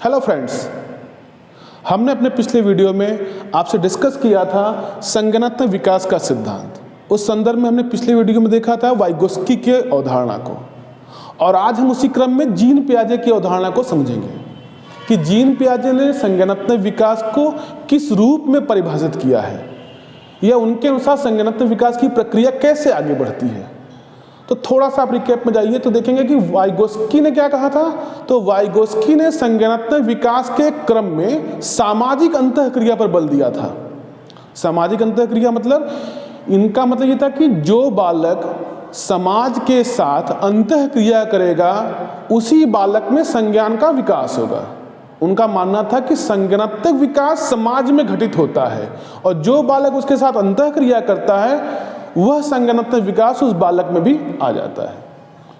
Hello friends, हमने अपने पिछले वीडियो में आपसे डिस्कस किया था संगणनात्मक विकास का सिद्धांत। उस संदर्भ में हमने पिछले वीडियो में देखा था वाइगोस्की के अवधारणा को, और आज हम उसी क्रम में जीन पियाजे की अवधारणा को समझेंगे कि जीन पियाजे ने संगणनात्मक विकास को किस रूप में परिभाषित किया है या उनके अनुसार संगणनात्मक विकास की प्रक्रिया कैसे आगे बढ़ती है। तो थोड़ा सा आप रिकैप में जाइए तो देखेंगे कि वाइगोस्की ने क्या कहा था। तो वाइगोस्की ने संगणनात्मक विकास के क्रम में सामाजिक अंतःक्रिया पर बल दिया था। सामाजिक अंतःक्रिया मतलब, इनका मतलब ये था कि जो बालक समाज के साथ अंतःक्रिया करेगा उसी बालक में संज्ञान का विकास होगा। उनका मानना था कि संगणनात्मक विकास समाज में घटित होता है और जो बालक उसके साथ अंतःक्रिया करता है वह संगणनात्मक विकास उस बालक में भी आ जाता है।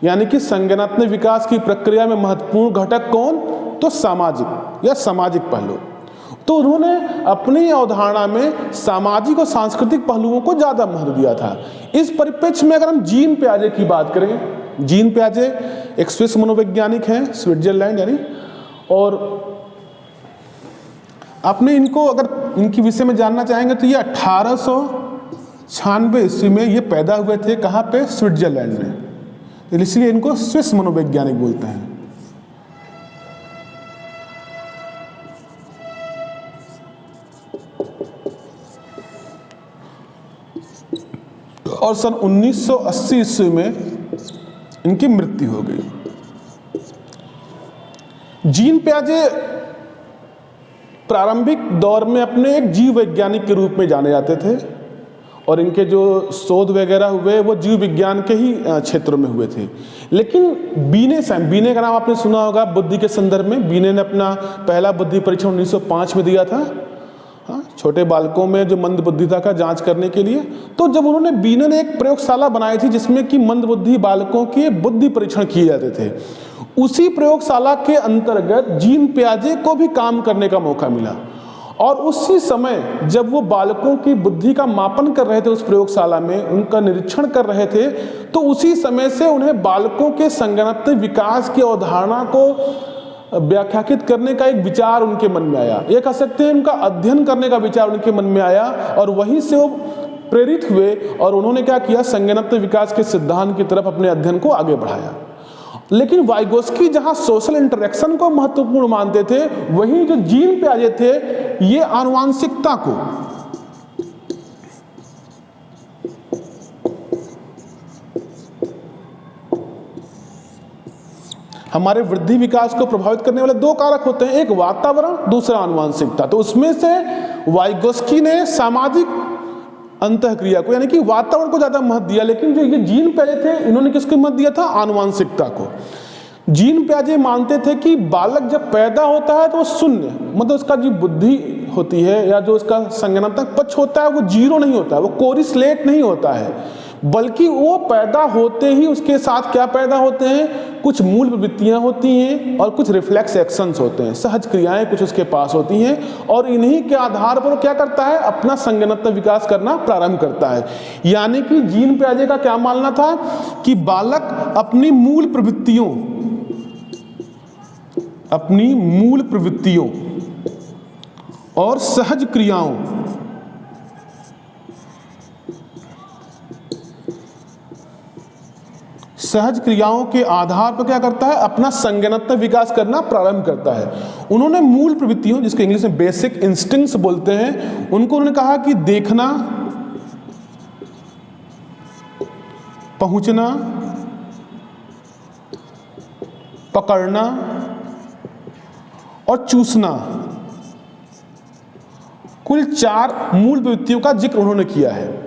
यानी कि संगणनात्मक विकास की प्रक्रिया में महत्वपूर्ण घटक कौन? तो सामाजिक या सामाजिक पहलू। तो उन्होंने अपनी अवधारणा में सामाजिक और सांस्कृतिक पहलुओं को ज़्यादा महत्व दिया था। इस परिप्रेक्ष्य में अगर हम जीन पियाजे की बात करें, जीन पियाजे एक स्विस मनोवैज्ञानिक हैं, स्विट्जरलैंड यानी, और आपने इनको अगर इनके विषय में जानना चाहेंगे तो ये 1896 ईस्वी में ये पैदा हुए थे। कहाँ पे? स्विट्जरलैंड में। इसलिए इनको स्विस मनोवैज्ञानिक बोलते हैं। और सन 1980 ईस्वी में इनकी मृत्यु हो गई। जीन पियाजे प्रारंभिक दौर में अपने एक जीव वैज्ञानिक के रूप में जाने जाते थे और इनके जो शोध वगैरह हुए वो जीव विज्ञान के ही क्षेत्रों में हुए थे। लेकिन बीने का नाम आपने सुना होगा बुद्धि के संदर्भ में। बीने ने अपना पहला बुद्धि परीक्षण 1905 में दिया था, छोटे बालकों में जो मंद बुद्धिता का जांच करने के लिए। तो जब बीने ने एक प्रयोगशाला बनाई थी जिसमें कि मंद बुद्धि बालकों के बुद्धि परीक्षण किए जाते थे, उसी प्रयोगशाला के अंतर्गत जीन पियाजे को भी काम करने का मौका मिला। और उसी समय जब वो बालकों की बुद्धि का मापन कर रहे थे, उस प्रयोगशाला में उनका निरीक्षण कर रहे थे, तो उसी समय से उन्हें बालकों के संगणनात्मक विकास की अवधारणा को व्याख्यायित करने का एक विचार उनके मन में आया। ये कह सकते हैं उनका अध्ययन करने का विचार उनके मन में आया और वहीं से वो प्रेरित हुए और उन्होंने क्या किया, संगणनात्मक विकास के सिद्धांत की तरफ अपने अध्ययन को आगे बढ़ाया। लेकिन वाइगोस्की जहां सोशल इंटरेक्शन को महत्वपूर्ण मानते थे, वहीं जो जीन पियाजे थे ये आनुवांशिकता को, हमारे वृद्धि विकास को प्रभावित करने वाले दो कारक होते हैं, एक वातावरण, दूसरा आनुवांशिकता। तो उसमें से वाइगोस्की ने सामाजिक अंतःक्रिया को यानी कि वातावरण को ज्यादा महत्व दिया, लेकिन जो ये जीन पियाजे थे इन्होंने किसको महत्व दिया था? आनुवांशिकता को। जीन पियाजे मानते थे कि बालक जब पैदा होता है तो वो शून्य, मतलब उसका जो बुद्धि होती है या जो उसका संज्ञानात्मक पक्ष होता है वो जीरो नहीं होता है, वो कोरी स्लेट नहीं होता है, बल्कि वो पैदा होते ही उसके साथ क्या पैदा होते हैं? कुछ मूल प्रवृत्तियां होती हैं और कुछ रिफ्लेक्स एक्शंस होते हैं, सहज क्रियाएं कुछ उसके पास होती हैं, और इन्हीं के आधार पर वो क्या करता है? अपना संज्ञानात्मक विकास करना प्रारंभ करता है। यानी कि जीन पियाजे का क्या मानना था कि बालक अपनी मूल प्रवृत्तियों और सहज क्रियाओं के आधार पर क्या करता है? अपना संज्ञानात्मक विकास करना प्रारंभ करता है। उन्होंने मूल प्रवृत्तियों, जिसको इंग्लिश में बेसिक इंस्टिंक्ट्स बोलते हैं, उनको उन्होंने कहा कि देखना, पहुंचना, पकड़ना और चूसना, कुल 4 मूल प्रवृत्तियों का जिक्र उन्होंने किया है।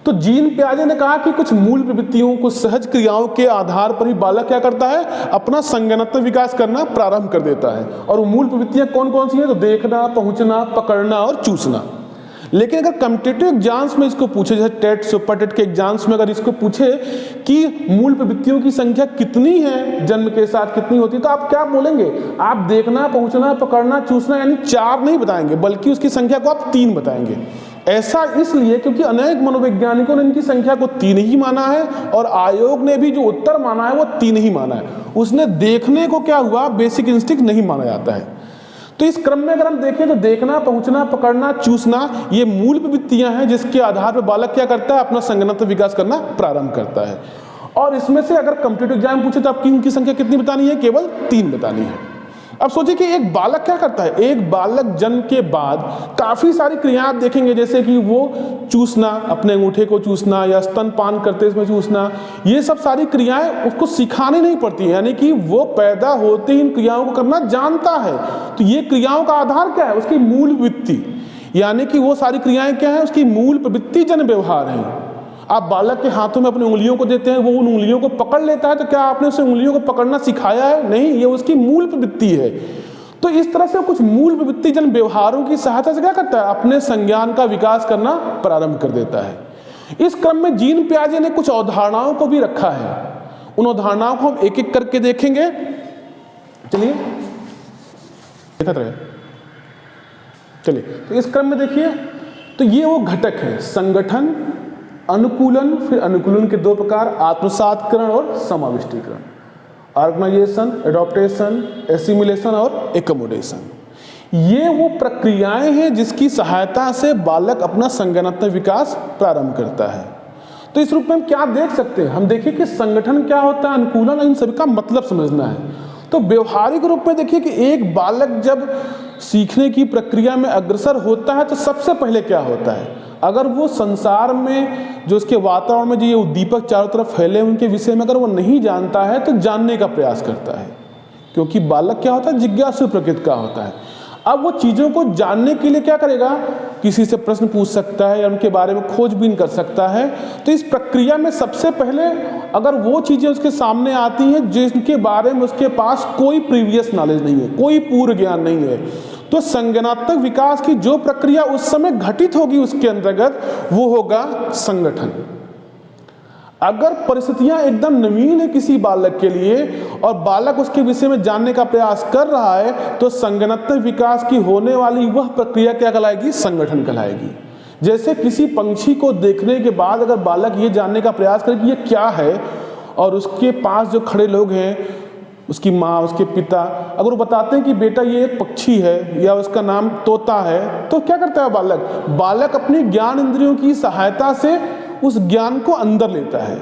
तो जीन पियाजे ने कहा कि कुछ मूल प्रवृत्तियों, कुछ सहज क्रियाओं के आधार पर ही बालक क्या करता है? अपना संज्ञानात्मक विकास करना प्रारंभ कर देता है। और वो मूल प्रवृत्तियां कौन कौन सी हैं? तो देखना, पहुंचना, पकड़ना और चूसना। लेकिन अगर कॉम्पिटिटिव एग्जाम्स में इसको पूछे, जैसे टेट, सुपर टेट के एग्जाम्स में अगर इसको पूछे कि मूल प्रवृत्तियों की संख्या कितनी है, जन्म के साथ कितनी होती है, तो आप क्या बोलेंगे? आप देखना, पहुंचना, पकड़ना, चूसना यानी 4 नहीं बताएंगे, बल्कि उसकी संख्या को आप 3 बताएंगे। ऐसा इसलिए क्योंकि अनेक मनोवैज्ञानिकों ने इनकी संख्या को 3 ही माना है और आयोग ने भी जो उत्तर माना है वो 3 ही माना है। उसने देखने को क्या हुआ, बेसिक इंस्टिंक्ट नहीं माना जाता है। तो इस क्रम में अगर हम देखें तो देखना, पहुंचना, पकड़ना, चूसना, ये मूल प्रवृत्तियां हैं जिसके आधार पर बालक क्या करता है, अपना संज्ञानात्मक विकास करना प्रारंभ करता है। और इसमें से अगर कॉम्पिटिटिव एग्जाम पूछे तो आपकी उनकी संख्या कितनी बतानी है, केवल 3 बतानी है। अब सोचिए कि एक बालक क्या करता है, एक बालक जन्म के बाद काफी सारी क्रियाएं आप देखेंगे, जैसे कि वो चूसना, अपने अंगूठे को चूसना या स्तनपान करते इसमें चूसना, ये सब सारी क्रियाएं उसको सिखानी नहीं पड़ती, यानी कि वो पैदा होते ही इन क्रियाओं को करना जानता है। तो ये क्रियाओं का आधार क्या है, उसकी मूल प्रवृत्ति, यानी कि वो सारी क्रियाएं क्या है, उसकी मूल प्रवृत्ति जन व्यवहार है। आप बालक के हाथों में अपनी उंगलियों को देते हैं, वो उन उंगलियों को पकड़ लेता है, तो क्या आपने उसे उंगलियों को पकड़ना सिखाया है? नहीं, ये उसकी मूल प्रवृत्ति है। तो इस तरह से कुछ मूल प्रवृत्ति जन व्यवहारों की सहायता से क्या करता है, अपने संज्ञान का विकास करना प्रारंभ कर देता है। इस क्रम में जीन पियाजे ने कुछ अवधारणाओं को भी रखा है, उन अवधारणाओं को हम एक एक करके देखेंगे। चलिए देखते रहे, चलिए। तो इस क्रम में देखिए, तो ये वो घटक है, संगठन, अनुकूलन, फिर अनुकूलन के 2 प्रकार, आत्मसातकरण और समाविष्टीकरण, ऑर्गेनाइजेशन, एडॉप्टेशन, एसिमिलेशन और एकमोडेशन। ये वो प्रक्रियाएं हैं जिसकी सहायता से बालक अपना संज्ञानात्मक विकास प्रारंभ करता है। तो इस रूप में हम क्या देख सकते हैं, हम देखिए कि संगठन क्या होता है, अनुकूलन, इन सभी का मतलब समझना है। तो व्यवहारिक रूप में देखिए कि एक बालक जब सीखने की प्रक्रिया में अग्रसर होता है तो सबसे पहले क्या होता है, अगर वो संसार में जो उसके वातावरण में जो ये उद्दीपक चारों तरफ फैले उनके विषय में अगर वो नहीं जानता है तो जानने का प्रयास करता है, क्योंकि बालक क्या होता है, जिज्ञासु प्रकृति का होता है। अब वो चीज़ों को जानने के लिए क्या करेगा, किसी से प्रश्न पूछ सकता है या उनके बारे में खोजबीन कर सकता है। तो इस प्रक्रिया में सबसे पहले अगर वो चीज़ें उसके सामने आती हैं जिनके बारे में उसके पास कोई प्रीवियस नॉलेज नहीं है, कोई पूर्व ज्ञान नहीं है, तो संज्ञानात्मक विकास की जो प्रक्रिया उस समय घटित होगी उसके अंतर्गत वो होगा संगठन। अगर परिस्थितियां एकदम नवीन है किसी बालक के लिए और बालक उसके विषय में जानने का प्रयास कर रहा है तो संज्ञानात्मक विकास की होने वाली वह प्रक्रिया क्या कहलाएगी, संगठन कहलाएगी। जैसे किसी पंछी को देखने के बाद अगर बालक ये जानने का प्रयास करे कि ये क्या है, और उसके पास जो खड़े लोग हैं, उसकी माँ, उसके पिता, अगर वो बताते हैं कि बेटा ये एक पक्षी है या उसका नाम तोता है, तो क्या करता है बालक, बालक अपनी ज्ञान इंद्रियों की सहायता से उस ज्ञान को अंदर लेता है।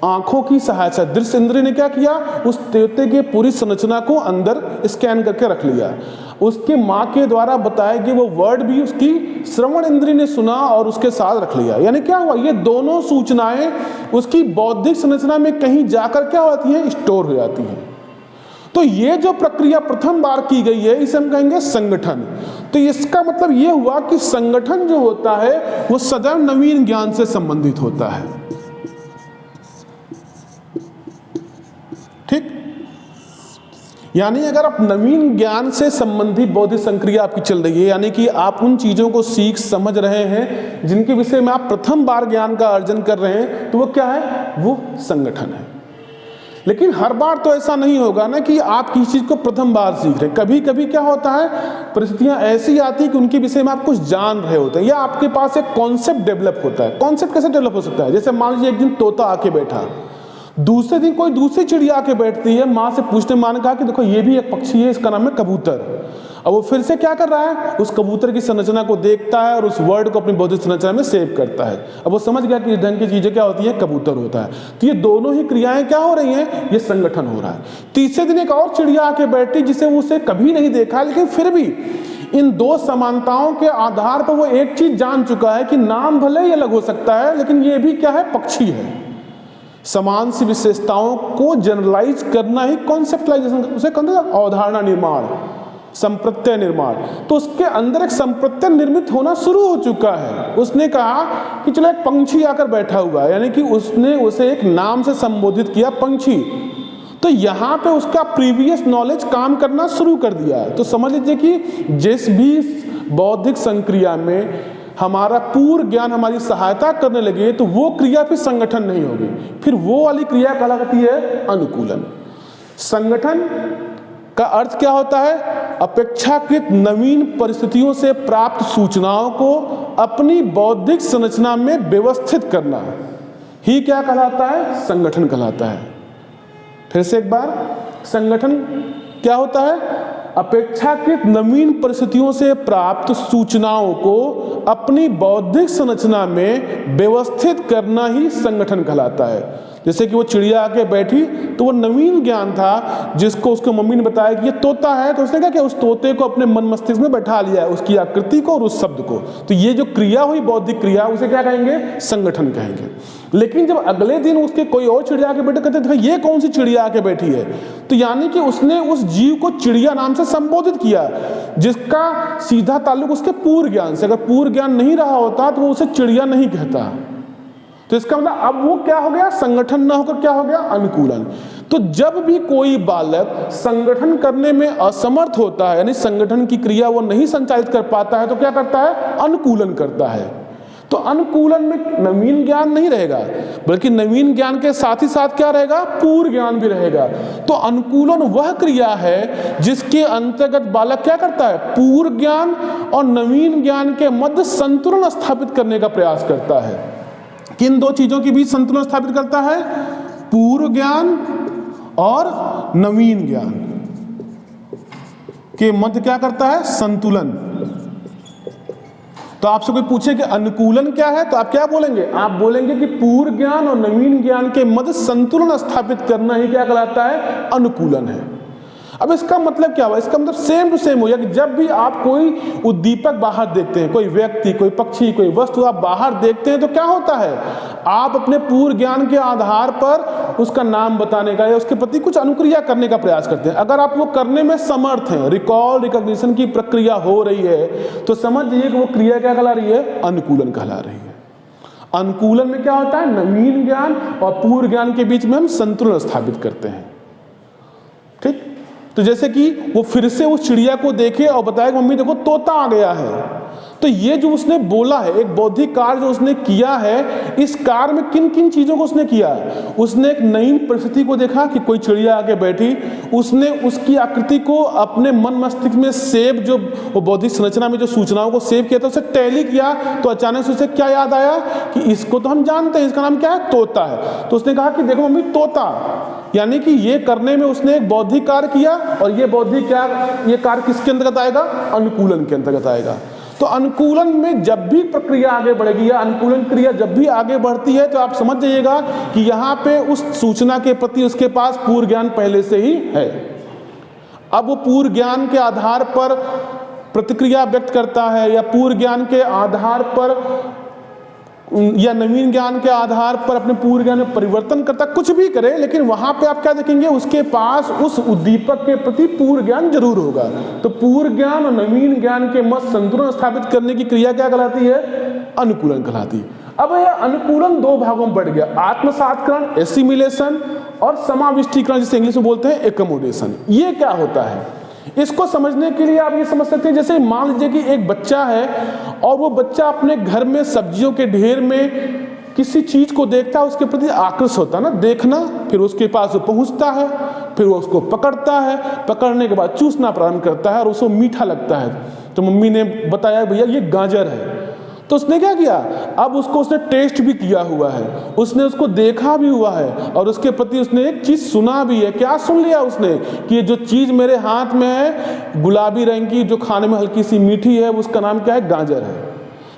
आंखों की सहायता, दृश्य इंद्रिय ने क्या किया, उस तोते के पूरी संरचना को अंदर स्कैन करके रख लिया। उसके माँ के द्वारा बताए गए वो वर्ड भी उसकी श्रवण इंद्रिय ने सुना और उसके साथ रख लिया। यानी क्या हुआ, ये दोनों सूचनाएं उसकी बौद्धिक संरचना में कहीं जाकर क्या होती है, स्टोर हो जाती हैं। तो ये जो प्रक्रिया प्रथम बार की गई है इसे हम कहेंगे संगठन। तो इसका मतलब ये हुआ कि संगठन जो होता है वो सदैव नवीन ज्ञान से संबंधित होता है। ठीक, यानी अगर आप नवीन ज्ञान से संबंधित बौद्धिक संक्रिया आपकी चल रही है, यानी कि आप उन चीजों को सीख समझ रहे हैं जिनके विषय में आप प्रथम बार ज्ञान का अर्जन कर रहे हैं, तो वो क्या है, वो संगठन है। लेकिन हर बार तो ऐसा नहीं होगा ना कि आप किसी चीज को प्रथम बार सीख रहे हैं। कभी कभी क्या होता है, परिस्थितियां ऐसी आती है कि उनके विषय में आप कुछ जान रहे होते हैं या आपके पास एक कॉन्सेप्ट डेवलप होता है। कॉन्सेप्ट कैसे डेवलप हो सकता है, जैसे मान लीजिए एक दिन तोता आके बैठा, दूसरे दिन कोई दूसरी चिड़िया आके बैठती है, माँ से पूछने, माँ ने कहा कि देखो ये भी एक पक्षी है, इसका नाम है कबूतर। अब वो फिर से क्या कर रहा है, उस कबूतर की संरचना को देखता है और उस वर्ड को अपनी बौद्धिक संरचना में सेव करता है। अब वो समझ गया कि इस ढंग की चीजें क्या होती है, कबूतर होता है। तो ये दोनों ही क्रियाएं क्या हो रही हैं, ये संगठन हो रहा है। तीसरे दिन एक और चिड़िया आके बैठी जिसे उसे कभी नहीं देखा, लेकिन फिर भी इन दो समानताओं के आधार पर वो एक चीज जान चुका है कि नाम भले ही अलग हो सकता है लेकिन ये भी क्या है, पक्षी है। समान सी विशेषताओं को जनरलाइज करना ही कॉन्सेप्टलाइजेशन, उसे कहते हैं अवधारणा निर्माण, संप्रत्यय निर्माण। तो उसके अंदर एक संप्रत्यय निर्मित होना शुरू हो चुका है। उसने कहा कि चलो एक पंछी आकर बैठा हुआ है, यानी कि उसने उसे एक नाम से संबोधित किया, पंछी। तो यहाँ पे उसका प्रीवियस नॉलेज काम करना शुरू कर दिया है। तो समझ लीजिए कि जिस भी बौद्धिक संक्रिया में हमारा पूर्व ज्ञान हमारी सहायता करने लगे तो वो क्रिया फिर संगठन नहीं होगी, फिर वो वाली क्रिया कहलाती है अनुकूलन। संगठन का अर्थ क्या होता है, अपेक्षाकृत नवीन परिस्थितियों से प्राप्त सूचनाओं को अपनी बौद्धिक संरचना में व्यवस्थित करना ही क्या कहलाता है, संगठन कहलाता है। फिर से एक बार, संगठन क्या होता है, अपेक्षाकृत नवीन परिस्थितियों से प्राप्त सूचनाओं को अपनी बौद्धिक संरचना में व्यवस्थित करना ही संगठन कहलाता है। जैसे कि वो चिड़िया आके बैठी तो वो नवीन ज्ञान था जिसको उसको मम्मी ने बताया कि ये तोता है, तो उसने कहा कि उस तोते को अपने मन मस्तिष्क में बैठा लिया है, उसकी आकृति को और उस शब्द को। तो ये जो क्रिया हुई बौद्धिक क्रिया, उसे क्या कहेंगे? संगठन कहेंगे। लेकिन जब अगले दिन उसके कोई और चिड़िया आके बैठे, कहते थे ये कौन सी चिड़िया आके बैठी है, तो यानी कि उसने उस जीव को चिड़िया नाम से संबोधित किया, जिसका सीधा ताल्लुक उसके पूर्व ज्ञान से। अगर पूर्व ज्ञान नहीं रहा होता तो वो उसे चिड़िया नहीं कहता। तो इसका मतलब अब वो क्या हो गया? संगठन ना होकर क्या हो गया? अनुकूलन। तो जब भी कोई बालक संगठन करने में असमर्थ होता है, यानी संगठन की क्रिया वो नहीं संचालित कर पाता है, तो क्या करता है? अनुकूलन करता है। तो अनुकूलन में नवीन ज्ञान नहीं रहेगा, बल्कि नवीन ज्ञान के साथ ही साथ क्या रहेगा? पूर्व ज्ञान भी रहेगा। तो अनुकूलन वह क्रिया है जिसके अंतर्गत बालक क्या करता है? पूर्व ज्ञान और नवीन ज्ञान के मध्य संतुलन स्थापित करने का प्रयास करता है। किन दो चीजों के बीच संतुलन स्थापित करता है? पूर्व ज्ञान और नवीन ज्ञान के मध्य क्या करता है? संतुलन। तो आपसे कोई पूछे कि अनुकूलन क्या है, तो आप क्या बोलेंगे? आप बोलेंगे कि पूर्व ज्ञान और नवीन ज्ञान के मध्य संतुलन स्थापित करना ही क्या कहलाता है? अनुकूलन है। अब इसका मतलब क्या हुआ? इसका मतलब सेम टू सेम हो गया कि जब भी आप कोई उद्दीपक बाहर देखते हैं, कोई व्यक्ति, कोई पक्षी, कोई वस्तु आप बाहर देखते हैं, तो क्या होता है? आप अपने पूर्व ज्ञान के आधार पर उसका नाम बताने का या उसके प्रति कुछ अनुक्रिया करने का प्रयास करते हैं। अगर आप वो करने में समर्थ हैं, रिकॉल रिकॉग्निशन की प्रक्रिया हो रही है, तो समझ लीजिए कि वो क्रिया क्या कहला रही है? अनुकूलन कहला रही है। अनुकूलन में क्या होता है? नवीन ज्ञान और पूर्व ज्ञान के बीच में हम संतुलन स्थापित करते हैं। ठीक? तो जैसे कि वो फिर से उस चिड़िया को देखे और बताया कि मम्मी देखो तोता आ गया है, तो ये जो उसने बोला है, एक बौद्धिक कार्य जो उसने किया है, इस कार्य में किन किन चीजों को उसने किया? उसने एक नई परिस्थिति को देखा कि कोई चिड़िया आके बैठी, उसने उसकी आकृति को अपने मन मस्तिष्क में सेव, जो वो बौद्धिक संरचना में जो सूचनाओं को सेव किया था, उसे टैली किया। तो अचानक से उसे क्या याद आया कि इसको तो हम जानते हैं, इसका नाम क्या है? तोता है। तो उसने कहा कि देखो मम्मी तोता, यानी कि ये करने में उसने एक बौद्धिक कार्य किया, और ये बौद्धिक ये कार्य किसके अंतर्गत आएगा? अनुकूलन के अंतर्गत आएगा। तो अनुकूलन में जब भी प्रक्रिया आगे बढ़ेगी या अनुकूलन क्रिया जब भी आगे बढ़ती है, तो आप समझ जाइएगा कि यहाँ पे उस सूचना के प्रति उसके पास पूर्व ज्ञान पहले से ही है। अब वो पूर्व ज्ञान के आधार पर प्रतिक्रिया व्यक्त करता है, या पूर्व ज्ञान के आधार पर या नवीन ज्ञान के आधार पर अपने पूर्व ज्ञान में परिवर्तन करता, कुछ भी करे, लेकिन वहां पे आप क्या देखेंगे? उसके पास उस उद्दीपक के प्रति पूर्व ज्ञान जरूर होगा। तो पूर्व ज्ञान और नवीन ज्ञान के मध्य संतुलन स्थापित करने की क्रिया क्या कहलाती है? अनुकूलन कहलाती है। अब यह अनुकूलन दो भागों में बढ़ गया, आत्मसात्करण एसिमिलेशन और समाविष्टीकरण, जिसे इंग्लिश में बोलते हैं एकमोडेशन। ये क्या होता है? इसको समझने के लिए आप ये समझ सकते हैं, जैसे मान लीजिए कि एक बच्चा है और वो बच्चा अपने घर में सब्जियों के ढेर में किसी चीज को देखता है, उसके प्रति आकृष्ट होता है ना, देखना, फिर उसके पास वो पहुंचता है, फिर वो उसको पकड़ता है, पकड़ने के बाद चूसना प्रारंभ करता है और उसको मीठा लगता है। तो मम्मी ने बताया भैया ये गाजर है, तो उसने क्या किया? अब उसने टेस्ट भी किया हुआ है, उसने उसको देखा भी हुआ है, और उसके प्रति उसने एक चीज सुना भी है। क्या सुन लिया उसने? कि ये जो चीज मेरे हाथ में है गुलाबी रंग की, जो खाने में हल्की सी मीठी है, उसका नाम क्या है? गाजर है।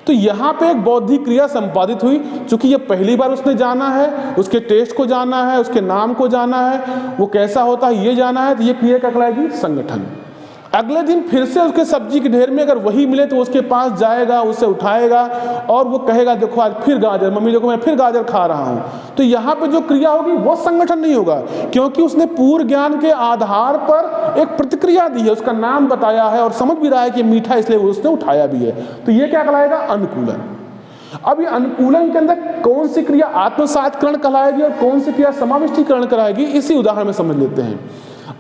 तो यहाँ पे एक बौद्धिक क्रिया संपादित हुई, चूंकि ये पहली बार उसने जाना है, उसके टेस्ट को जाना है, उसके नाम को जाना है, वो कैसा होता है ये जाना है, तो ये क्रिया क्या कहलाएगी? संगठन। अगले दिन फिर से उसके सब्जी के ढेर में अगर वही मिले तो उसके पास जाएगा, उसे उठाएगा और वो कहेगा देखो आज फिर गाजर, मम्मी देखो मैं फिर गाजर खा रहा हूं। तो यहाँ पे जो क्रिया होगी वो संगठन नहीं होगा, क्योंकि उसने पूर्व ज्ञान के आधार पर एक प्रतिक्रिया दी है, उसका नाम बताया है और समझ भी रहा है कि मीठा, इसलिए उसने उठाया भी है। तो ये क्या कहलाएगा? अनुकूलन। अब ये अनुकूलन के अंदर कौन सी क्रिया आत्मसात्करण कहलाएगी और कौन सी क्रिया समाविष्टीकरण कराएगी, इसी उदाहरण में समझ लेते हैं।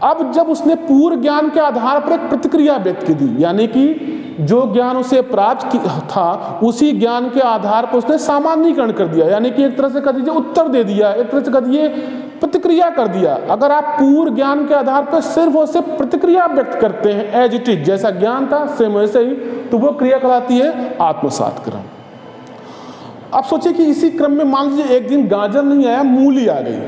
अब जब उसने पूर्व ज्ञान के आधार पर एक प्रतिक्रिया व्यक्त की दी, यानी कि जो ज्ञान उसे प्राप्त था उसी ज्ञान के आधार पर उसने सामान्यीकरण कर दिया, यानी कि एक तरह से कह दीजिए उत्तर दे दिया, एक तरह से कह दीजिए प्रतिक्रिया कर दिया। अगर आप पूर्व ज्ञान के आधार पर सिर्फ और सिर्फ प्रतिक्रिया व्यक्त करते हैं एज इट इज, जैसा ज्ञान था सेम वैसे ही, तो वो क्रिया कहलाती है आत्मसात्करण। आप सोचिए कि इसी क्रम में मान लीजिए एक दिन गाजर नहीं आया, मूली आ गई,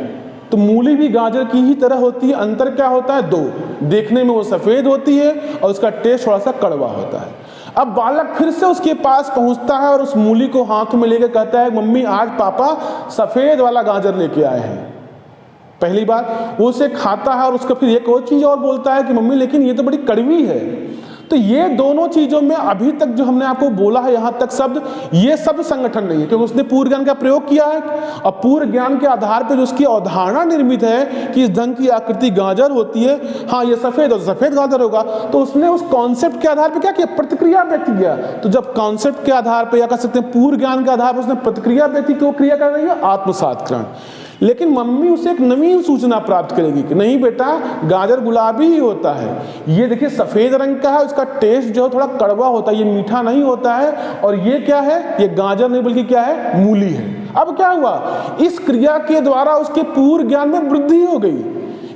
तो मूली भी गाजर की ही तरह होती है, अंतर क्या होता है? दो, देखने में वो सफ़ेद होती है और उसका टेस्ट थोड़ा सा कड़वा होता है। अब बालक फिर से उसके पास पहुंचता है और उस मूली को हाथ में लेकर कहता है, मम्मी आज पापा सफ़ेद वाला गाजर लेके आए हैं। पहली बात वो उसे खाता है और उसका फिर एक और चीज़ और बोलता है कि मम्मी लेकिन ये तो बड़ी कड़वी है। तो ये दोनों चीज़ों में अभी तक जो हमने आपको बोला है यहाँ तक शब्द, ये शब्द संगठन नहीं है, क्योंकि उसने पूर्व ज्ञान का प्रयोग किया है और पूर्व ज्ञान के आधार पर जो उसकी अवधारणा निर्मित है कि इस ढंग की आकृति गाजर होती है, हाँ ये सफ़ेद और सफ़ेद गाजर होगा, तो उसने उस कॉन्सेप्ट के आधार पर क्या किया? प्रतिक्रिया व्यक्त किया। तो जब कॉन्सेप्ट के आधार पर या कह सकते हैं पूर्व ज्ञान के आधार पर उसने प्रतिक्रिया व्यक्त की, वो क्रिया कर रही है आत्मसात्करण। लेकिन मम्मी उसे एक नवीन सूचना प्राप्त करेगी कि नहीं बेटा, गाजर गुलाबी ही होता है, ये देखिए सफ़ेद रंग का है, उसका टेस्ट जो है थोड़ा कड़वा होता है, ये मीठा नहीं होता है, और ये क्या है? ये गाजर नहीं बल्कि क्या है? मूली है। अब क्या हुआ? इस क्रिया के द्वारा उसके पूर्व ज्ञान में वृद्धि हो गई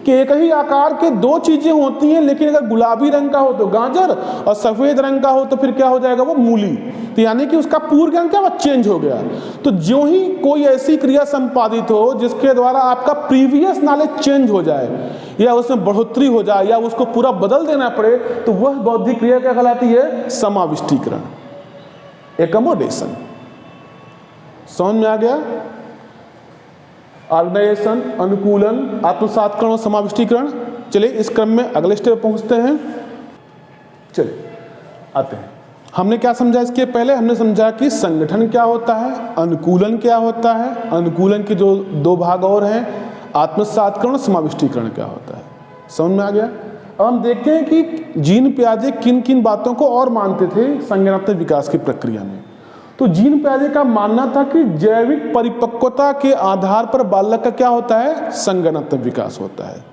कि एक ही आकार के दो चीजें होती हैं, लेकिन अगर गुलाबी रंग का हो तो गाजर और सफेद रंग का हो तो फिर क्या हो जाएगा? वो मूली। तो यानी कि उसका पूर्व ज्ञान क्या हुआ? चेंज हो गया। तो जो ही कोई ऐसी क्रिया संपादित हो जिसके द्वारा आपका प्रीवियस नॉलेज चेंज हो जाए या उसमें बढ़ोतरी हो जाए या उसको पूरा बदल देना पड़े, तो वह बौद्धिक क्रिया क्या कहलाती है? समाविष्टीकरण, एकमोडेशन। समझ में आ गया? ऑर्गेनाइजेशन, अनुकूलन, आत्मसात्करण और समाविष्टीकरण। चलिए इस क्रम में अगले स्टेप पहुंचते हैं। चलिए आते हैं। हमने क्या समझा? इसके पहले हमने समझा कि संगठन क्या होता है, अनुकूलन क्या होता है, अनुकूलन के जो दो भाग और हैं, आत्मसात्करण और समाविष्टीकरण क्या होता है। समझ में आ गया? अब हम देखते हैं कि जीन पियाजे किन किन बातों को और मानते थे संज्ञानात्मक विकास की प्रक्रिया में। तो जीन पियाजे का मानना था कि जैविक परिपक्वता के आधार पर बालक का क्या होता है? संज्ञानात्मक विकास होता है।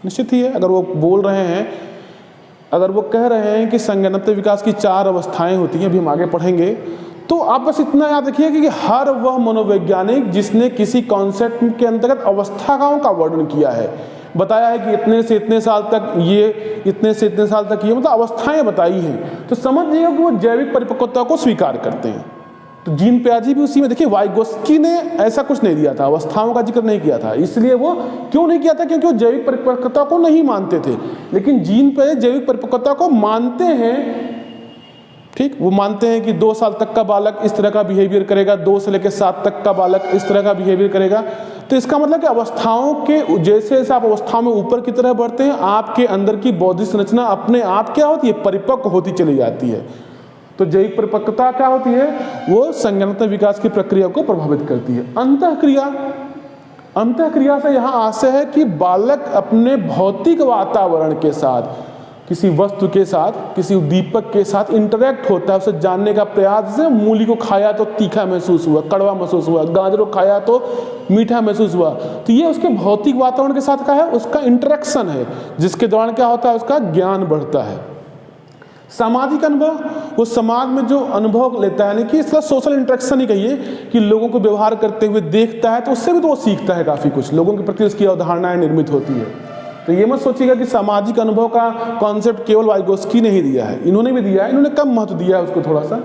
निश्चित ही है, अगर वो बोल रहे हैं, अगर वो कह रहे हैं कि संज्ञानात्मक विकास की 4 अवस्थाएं होती हैं, अभी हम आगे पढ़ेंगे, तो आप बस इतना याद रखिए कि हर वह मनोवैज्ञानिक जिसने किसी कॉन्सेप्ट के अंतर्गत अवस्थाओं का वर्णन किया है, बताया है कि इतने से इतने साल तक ये, इतने से इतने साल तक ये, मतलब अवस्थाएं बताई हैं, तो समझ लीजिए कि वो जैविक परिपक्वता को स्वीकार करते हैं। तो जीन पियाजे भी उसी में, देखिए वाइगोस्की ने ऐसा कुछ नहीं दिया था, अवस्थाओं का जिक्र नहीं किया था। इसलिए वो क्यों नहीं किया था? क्योंकि वो जैविक परिपक्वता को नहीं मानते थे। लेकिन जीन पियाजे जैविक परिपक्वता को मानते हैं। ठीक, वो मानते हैं कि 2 साल तक का बालक इस तरह का बिहेवियर करेगा, 2 से लेकर 7 तक का बालक इस तरह का बिहेवियर करेगा। तो इसका मतलब कि अवस्थाओं के जैसे जैसे आप अवस्थाओं में ऊपर की तरह बढ़ते हैं, आपके अंदर की बौद्धिक संरचना अपने आप क्या होती है? परिपक्व होती चली जाती है। तो जैविक परिपक्वता क्या होती है? वो संज्ञानात्मक विकास की प्रक्रिया को प्रभावित करती है। अंतःक्रिया, अंतःक्रिया से यहाँ आशय है कि बालक अपने भौतिक वातावरण के साथ, किसी वस्तु के साथ, किसी उद्दीपक के साथ इंटरेक्ट होता है, उसे जानने का प्रयास। जैसे मूली को खाया तो तीखा महसूस हुआ, कड़वा महसूस हुआ, गाजर को खाया तो मीठा महसूस हुआ, तो ये उसके भौतिक वातावरण के साथ का है, उसका इंटरेक्शन है, जिसके दौरान क्या होता है? उसका ज्ञान बढ़ता है। सामाजिक अनुभव, वो समाज में जो अनुभव लेता है, यानी कि इसका सोशल इंटरेक्शन ही कहिए, कि लोगों को व्यवहार करते हुए देखता है, तो उससे भी तो वो सीखता है काफ़ी कुछ, लोगों के प्रति उसकी अवधारणाएं निर्मित होती है। तो ये मत सोचिएगा कि सामाजिक अनुभव का कॉन्सेप्ट केवल वाइगोस्की ने ही दिया है, इन्होंने भी दिया है, इन्होंने कम महत्व दिया है उसको थोड़ा सा।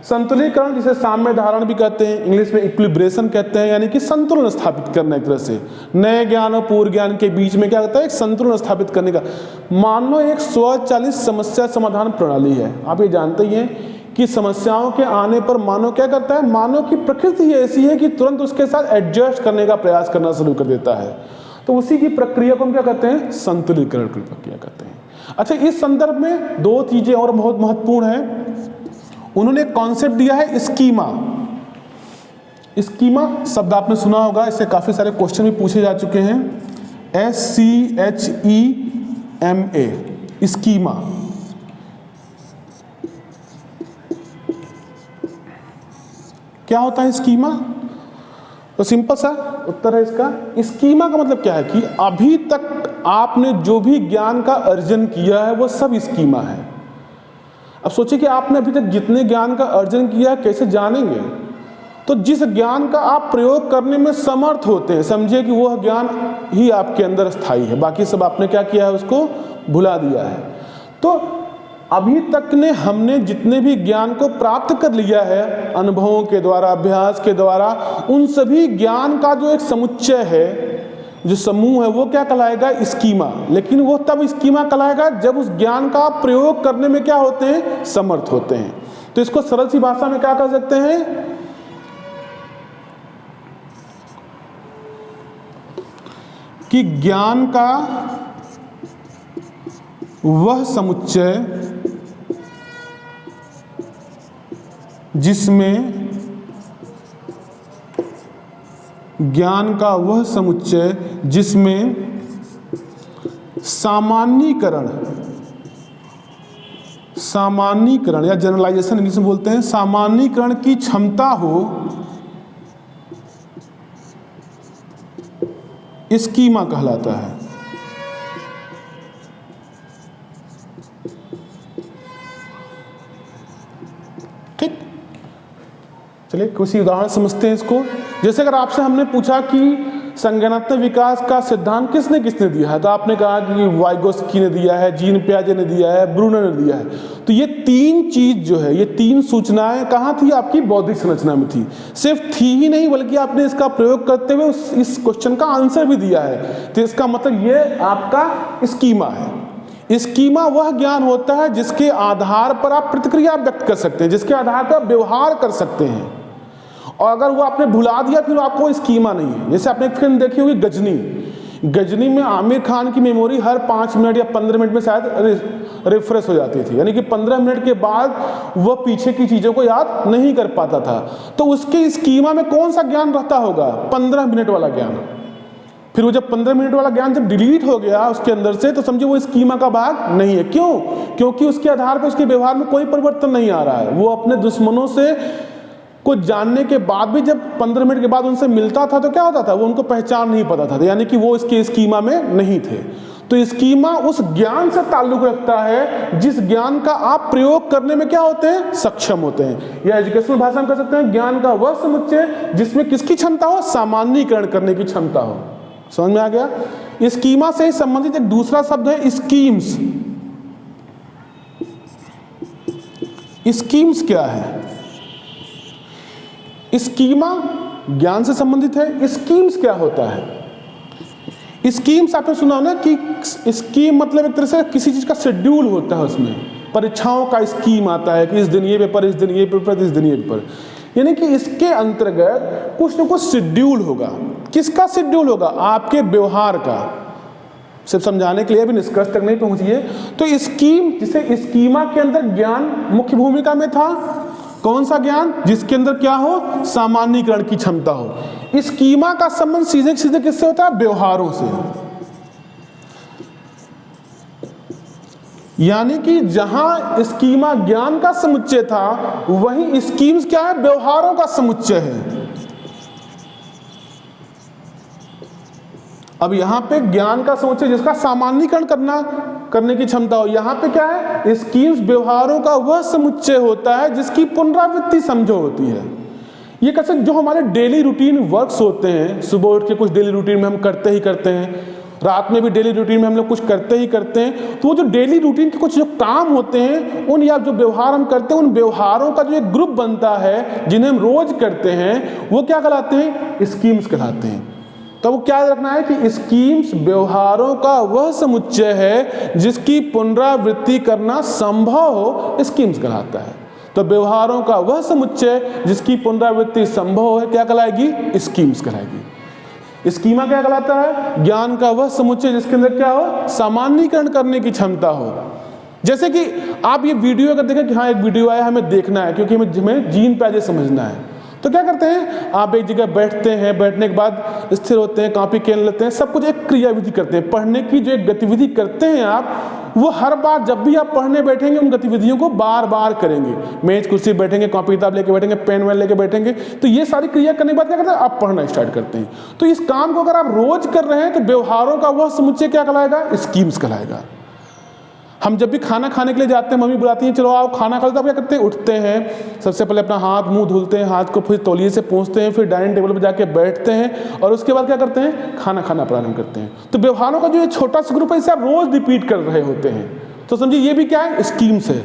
संतुलीकरण, जिसे साम्य धारण भी कहते हैं, इंग्लिश में इक्विलिब्रेशन कहते हैं, यानी कि संतुलन स्थापित करना। एक तरह से नए ज्ञान और पूर्व ज्ञान के बीच में क्या होता है? एक संतुलन स्थापित करने का। मानव एक स्वचालित समस्या समाधान प्रणाली है। आप ये जानते ही हैं कि समस्याओं के आने पर मानव क्या करता है? मानव की प्रकृति ही ऐसी है कि तुरंत उसके साथ एडजस्ट करने का प्रयास करना शुरू कर देता है। तो उसी की प्रक्रिया को हम क्या कहते हैं? संतुलीकरण की प्रक्रिया कहते हैं। अच्छा, इस संदर्भ में 2 चीजें और बहुत महत्वपूर्ण हैं। उन्होंने कॉन्सेप्ट दिया है स्कीमा। स्कीमा शब्द आपने सुना होगा, इससे काफी सारे क्वेश्चन भी पूछे जा चुके हैं। SCHEMA, schema. क्या होता है स्कीमा? तो सिंपल सा उत्तर है इसका। स्कीमा का मतलब क्या है कि अभी तक आपने जो भी ज्ञान का अर्जन किया है वो सब स्कीमा है। अब सोचिए कि आपने अभी तक जितने ज्ञान का अर्जन किया है कैसे जानेंगे? तो जिस ज्ञान का आप प्रयोग करने में समर्थ होते हैं, समझिए कि वह ज्ञान ही आपके अंदर स्थायी है, बाकी सब आपने क्या किया है? उसको भुला दिया है। तो अभी तक ने हमने जितने भी ज्ञान को प्राप्त कर लिया है अनुभवों के द्वारा, अभ्यास के द्वारा, उन सभी ज्ञान का जो एक समुच्चय है जो समूह है वो क्या कहलाएगा? स्कीमा। लेकिन वो तब स्कीमा कहलाएगा जब उस ज्ञान का प्रयोग करने में क्या होते हैं? समर्थ होते हैं। तो इसको सरल सी भाषा में क्या कह सकते हैं कि ज्ञान का वह समुच्चय जिसमें सामान्यीकरण या जनरलाइजेशन इंग्लिश में बोलते हैं, सामान्यीकरण की क्षमता हो, स्कीमा कहलाता है। ठीक, चलिए कुछ उदाहरण समझते हैं इसको। जैसे अगर आपसे हमने पूछा कि संज्ञानात्मक विकास का सिद्धांत किसने किसने दिया है, तो आपने कहा कि वाइगोस्की ने दिया है, जीन पियाजे ने दिया है, ब्रूनर ने दिया है। तो ये तीन चीज जो है, ये तीन सूचनाएं कहाँ थी? आपकी बौद्धिक संरचना में थी। सिर्फ थी ही नहीं बल्कि आपने इसका प्रयोग करते हुए इस क्वेश्चन का आंसर भी दिया है। तो इसका मतलब ये आपका स्कीमा है। स्कीमा वह ज्ञान होता है जिसके आधार पर आप प्रतिक्रिया व्यक्त कर सकते हैं, जिसके आधार पर व्यवहार कर सकते हैं। और अगर वो आपने भुला दिया फिर आपको स्कीमा नहीं है। जैसे आपने एक फिल्म देखी होगी गजनी में आमिर खान की मेमोरी हर 5 मिनट या 15 मिनट में शायद रिफ्रेश हो जाती थी, यानी कि 15 मिनट के बाद वह पीछे की चीज़ों को याद नहीं कर पाता था। तो उसके स्कीमा में कौन सा ज्ञान रहता होगा? 15 मिनट वाला ज्ञान। फिर वो जब 15 मिनट वाला ज्ञान जब डिलीट हो गया उसके अंदर से, तो समझिए वो स्कीमा का भाग नहीं है। क्यों? क्योंकि उसके आधार पर उसके व्यवहार में कोई परिवर्तन नहीं आ रहा है। वो अपने दुश्मनों से को जानने के बाद भी जब 15 मिनट के बाद उनसे मिलता था तो क्या होता था? वो उनको पहचान नहीं पाता था, यानी कि वो इसके स्कीमा में नहीं थे। तो स्कीमा उस ज्ञान से ताल्लुक रखता है जिस ज्ञान का आप प्रयोग करने में क्या होते हैं? सक्षम होते हैं। या एजुकेशनल भाषा में कह सकते हैं ज्ञान का वह समुच्चय जिसमें किसकी क्षमता हो? सामान्यीकरण करने की क्षमता हो। समझ में आ गया? स्कीमा से संबंधित एक दूसरा शब्द है स्कीम्स। स्कीम्स क्या है? स्कीमा ज्ञान से संबंधित है। स्कीम्स क्या होता है? स्कीम्स आपने सुना ना कि स्कीम मतलब एक तरह से किसी चीज का शेड्यूल होता है, उसमें परीक्षाओं का स्कीम आता है कि इस दिन ये पेपर, इस दिन ये पेपर, इस दिन ये पेपर, यानी कि इसके अंतर्गत कुछ न कुछ शेड्यूल होगा। किसका शेड्यूल होगा? आपके व्यवहार का। सिर्फ समझाने के लिए अभी निष्कर्ष तक नहीं पहुंचिए। तो स्कीम, जिसे स्कीमा के अंदर ज्ञान मुख्य भूमिका में था। कौन सा ज्ञान? जिसके अंदर क्या हो? सामान्यीकरण की क्षमता हो। स्कीमा का संबंध सीधे सीधे किससे होता है? व्यवहारों से। यानी कि जहां स्कीमा ज्ञान का समुच्चय था, वहीं स्कीम्स क्या है? व्यवहारों का समुच्चय है। अब यहां पे ज्ञान का समुच्चय जिसका सामान्यीकरण करने की क्षमता हो, यहां पे क्या है? स्कीम्स व्यवहारों का वह समुच्चय होता है जिसकी पुनरावृत्ति समझो होती है। ये कैसे? जो हमारे डेली रूटीन वर्क्स होते हैं, सुबह उठ के कुछ डेली रूटीन में हम करते ही करते हैं, रात में भी डेली रूटीन में हम लोग कुछ करते ही करते हैं। तो वो जो डेली रूटीन के कुछ जो काम होते हैं, उन या जो व्यवहार हम करते हैं, उन व्यवहारों का जो एक ग्रुप बनता है जिन्हें हम रोज करते हैं, वो क्या कहलाते हैं? स्कीम्स कहलाते हैं। तो वो क्या रखना है कि स्कीम्स व्यवहारों का वह समुच्चय है जिसकी पुनरावृत्ति करना संभव हो, स्कीम्स कहलाता है। तो व्यवहारों का वह समुच्चय जिसकी पुनरावृत्ति संभव हो क्या कहलाएगी? स्कीम्स कहलाएगी। स्कीमा क्या कहलाता है? ज्ञान का वह समुच्चय जिसके अंदर क्या हो? सामान्यीकरण करने की क्षमता हो। जैसे कि आप ये वीडियो अगर देखें कि हाँ एक वीडियो आया, हमें देखना है क्योंकि हमें जीन प्याजे समझना है, तो क्या करते हैं? आप एक जगह बैठते हैं, बैठने के बाद स्थिर होते हैं, कॉपी पेन लेते हैं, सब कुछ एक क्रियाविधि करते हैं। पढ़ने की जो एक गतिविधि करते हैं आप, वो हर बार जब भी आप पढ़ने बैठेंगे उन गतिविधियों को बार बार करेंगे। मेज कुर्सी बैठेंगे, कॉपी किताब लेके बैठेंगे, पेन वेन लेके बैठेंगे, तो ये सारी क्रिया करने के बाद क्या करते हैं? आप पढ़ना स्टार्ट करते हैं। तो इस काम को अगर आप रोज कर रहे हैं तो व्यवहारों का वह समुच्चय क्या कहलाएगा? स्कीम्स कहलाएगा। हम जब भी खाना खाने के लिए जाते हैं, मम्मी बुलाती हैं चलो आओ खाना खा लो, तो आप क्या करते हैं? उठते हैं, सबसे पहले अपना हाथ मुंह धुलते हैं, हाथ को फिर तौलिए से पोंछते हैं, फिर डाइनिंग टेबल पर जाके बैठते हैं और उसके बाद क्या करते हैं? खाना खाना प्रारंभ करते हैं। तो व्यवहारों का जो ये छोटा सा ग्रुप है, इसे आप रोज रिपीट कर रहे होते हैं। तो समझिए ये भी क्या है? स्कीम्स है।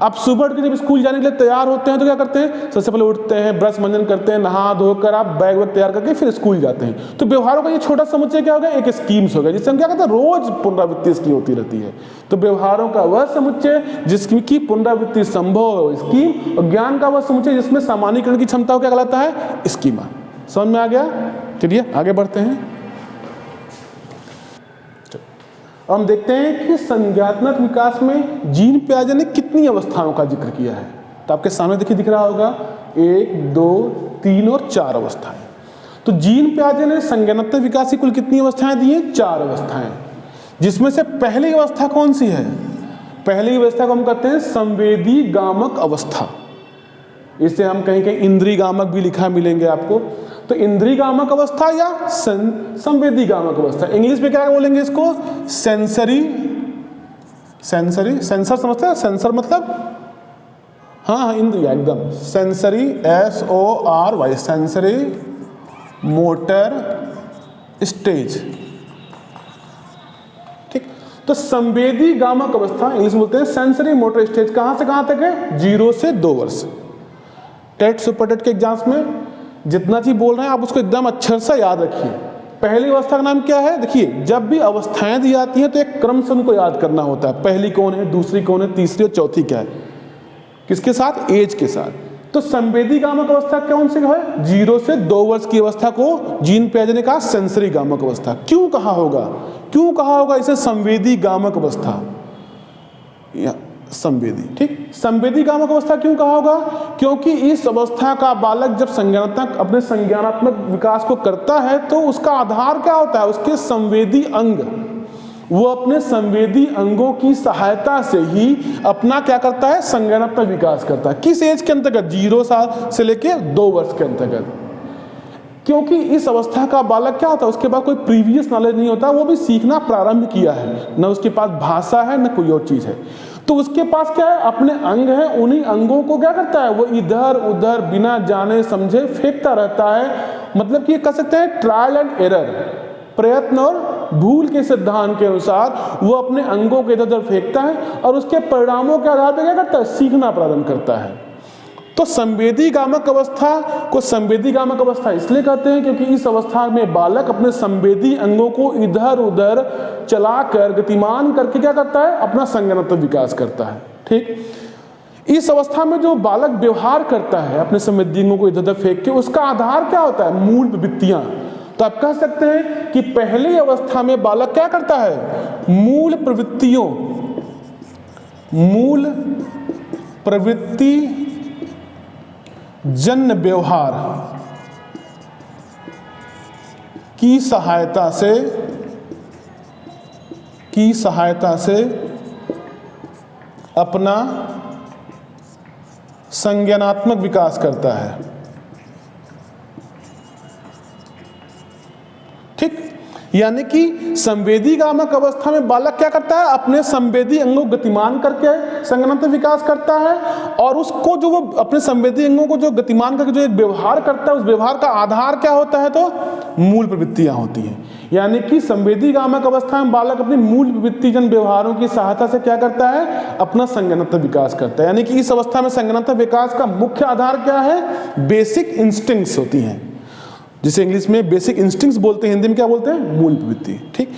आप सुबह उठ के जब स्कूल जाने के लिए तैयार होते हैं तो क्या करते हैं, सबसे पहले उठते हैं, ब्रश मंजन करते हैं, नहा धोकर आप बैग वैग तैयार करके फिर स्कूल जाते हैं। तो व्यवहारों का ये छोटा समुच्चय क्या हो गया, एक स्कीम्स हो गया, जिससे हम क्या कहते हैं रोज पुनरावृत्ति इसकी होती रहती है। तो व्यवहारों का वह समुच्चय जिसकी पुनरावृत्ति संभव हो स्कीम, और ज्ञान का वह समुच्चय जिसमें सामान्यीकरण की क्षमता क्या कहलाता है, स्कीमा। समझ में आ गया? चलिए आगे बढ़ते हैं। हम देखते हैं कि संज्ञानात्मक विकास में जीन पियाजे ने कितनी अवस्थाओं का जिक्र किया है। तो आपके सामने देखिए दिख रहा होगा 1, 2, 3 और 4 अवस्थाएं। तो जीन पियाजे ने संज्ञानात्मक विकास की कुल कितनी अवस्थाएं दी हैं, 4 अवस्थाएं, जिसमें से पहली अवस्था कौन सी है, पहली अवस्था को हम कहते हैं संवेदी गामक अवस्था। इसे हम कहीं कहीं इंद्रिय गामक भी लिखा मिलेंगे आपको। तो इंद्रिय गामक अवस्था या संवेदी गामक अवस्था, इंग्लिश में क्या बोलेंगे इसको, सेंसरी, सेंसर समझते हैं, सेंसर मतलब हाँ इंद्रिय एकदम, sensory SORY, sensory motor stage. ठीक, तो संवेदी गामक अवस्था इंग्लिश में बोलते हैं सेंसरी मोटर स्टेज। कहां से कहां तक है, 0 से 2 वर्ष। टेट सुपर टेट के एग्जाम्स में जितना चीज बोल रहे हैं आप उसको एकदम अक्षर से याद रखिए। पहली अवस्था का नाम क्या है, देखिए जब भी अवस्थाएं दी जाती हैं तो एक क्रम से उनको याद करना होता है, पहली कौन है, दूसरी कौन है, तीसरी और चौथी क्या है, किसके साथ, एज के साथ। तो संवेदी गामक अवस्था कौन सी है, 0 से 2 वर्ष की अवस्था को जीन पियाजे ने कहा सेंसरी गामक अवस्था। क्यों कहा होगा इसे संवेदी गामक अवस्था, संवेदी। ठीक, संवेदी गामक अवस्था क्यों कहा होगा, क्योंकि इस अवस्था का बालक जब संज्ञानात्मक अपने संज्ञानात्मक विकास को करता है तो उसका आधार क्या होता है, उसके संवेदी अंग। वो अपने संवेदी अंगों की सहायता से ही अपना क्या करता है, संज्ञानात्मक विकास करता है। किस एज के अंतर्गत, 0 साल से लेकर 2 वर्ष के अंतर्गत। क्योंकि इस अवस्था का बालक क्या होता है, उसके पास कोई प्रीवियस नॉलेज नहीं होता, वो भी सीखना प्रारंभ किया है, न उसके पास भाषा है न कोई और चीज है। तो उसके पास क्या है, अपने अंग है, उन्हीं अंगों को क्या करता है, वो इधर उधर बिना जाने समझे फेंकता रहता है। मतलब कि ये कह सकते हैं ट्रायल एंड एरर, प्रयत्न और भूल के सिद्धांत के अनुसार वो अपने अंगों को इधर उधर फेंकता है और उसके परिणामों के आधार पर क्या करता है, सीखना प्रारंभ करता है। तो संवेदी गामक अवस्था को संवेदी गामक अवस्था इसलिए कहते हैं क्योंकि इस अवस्था में बालक अपने संवेदी अंगों को इधर उधर चलाकर गतिमान करके क्या करता है, अपना संज्ञानात्मक विकास करता है। ठीक, इस अवस्था में जो बालक व्यवहार करता है अपने संवेदी अंगों को इधर उधर फेंक के, उसका आधार क्या होता है, मूल प्रवृत्तियां। तो आप कह सकते हैं कि पहली अवस्था में बालक क्या करता है, मूल प्रवृत्ति जन्य व्यवहार की सहायता से अपना संज्ञानात्मक विकास करता है। ठीक, यानी कि संवेदी गामक अवस्था में बालक क्या करता है, अपने संवेदी अंगों को गतिमान करके संज्ञानात्मक विकास करता है, और उसको जो वो अपने संवेदी अंगों को जो गतिमान करके जो एक व्यवहार करता है, उस व्यवहार का आधार क्या होता है, तो मूल प्रवृत्तियां होती हैं। यानी कि संवेदी गामक अवस्था में बालक अपनी मूल प्रवृत्तिजन व्यवहारों की सहायता से क्या करता है, अपना संज्ञानात्मक विकास करता है। यानी कि इस अवस्था में संज्ञानात्मक विकास का मुख्य आधार क्या है, बेसिक इंस्टिंक्ट्स होती हैं, जिसे इंग्लिश में बेसिक इंस्टिंक्ट्स बोलते हैं, हिंदी में क्या बोलते हैं, मूल प्रवृत्ति। ठीक,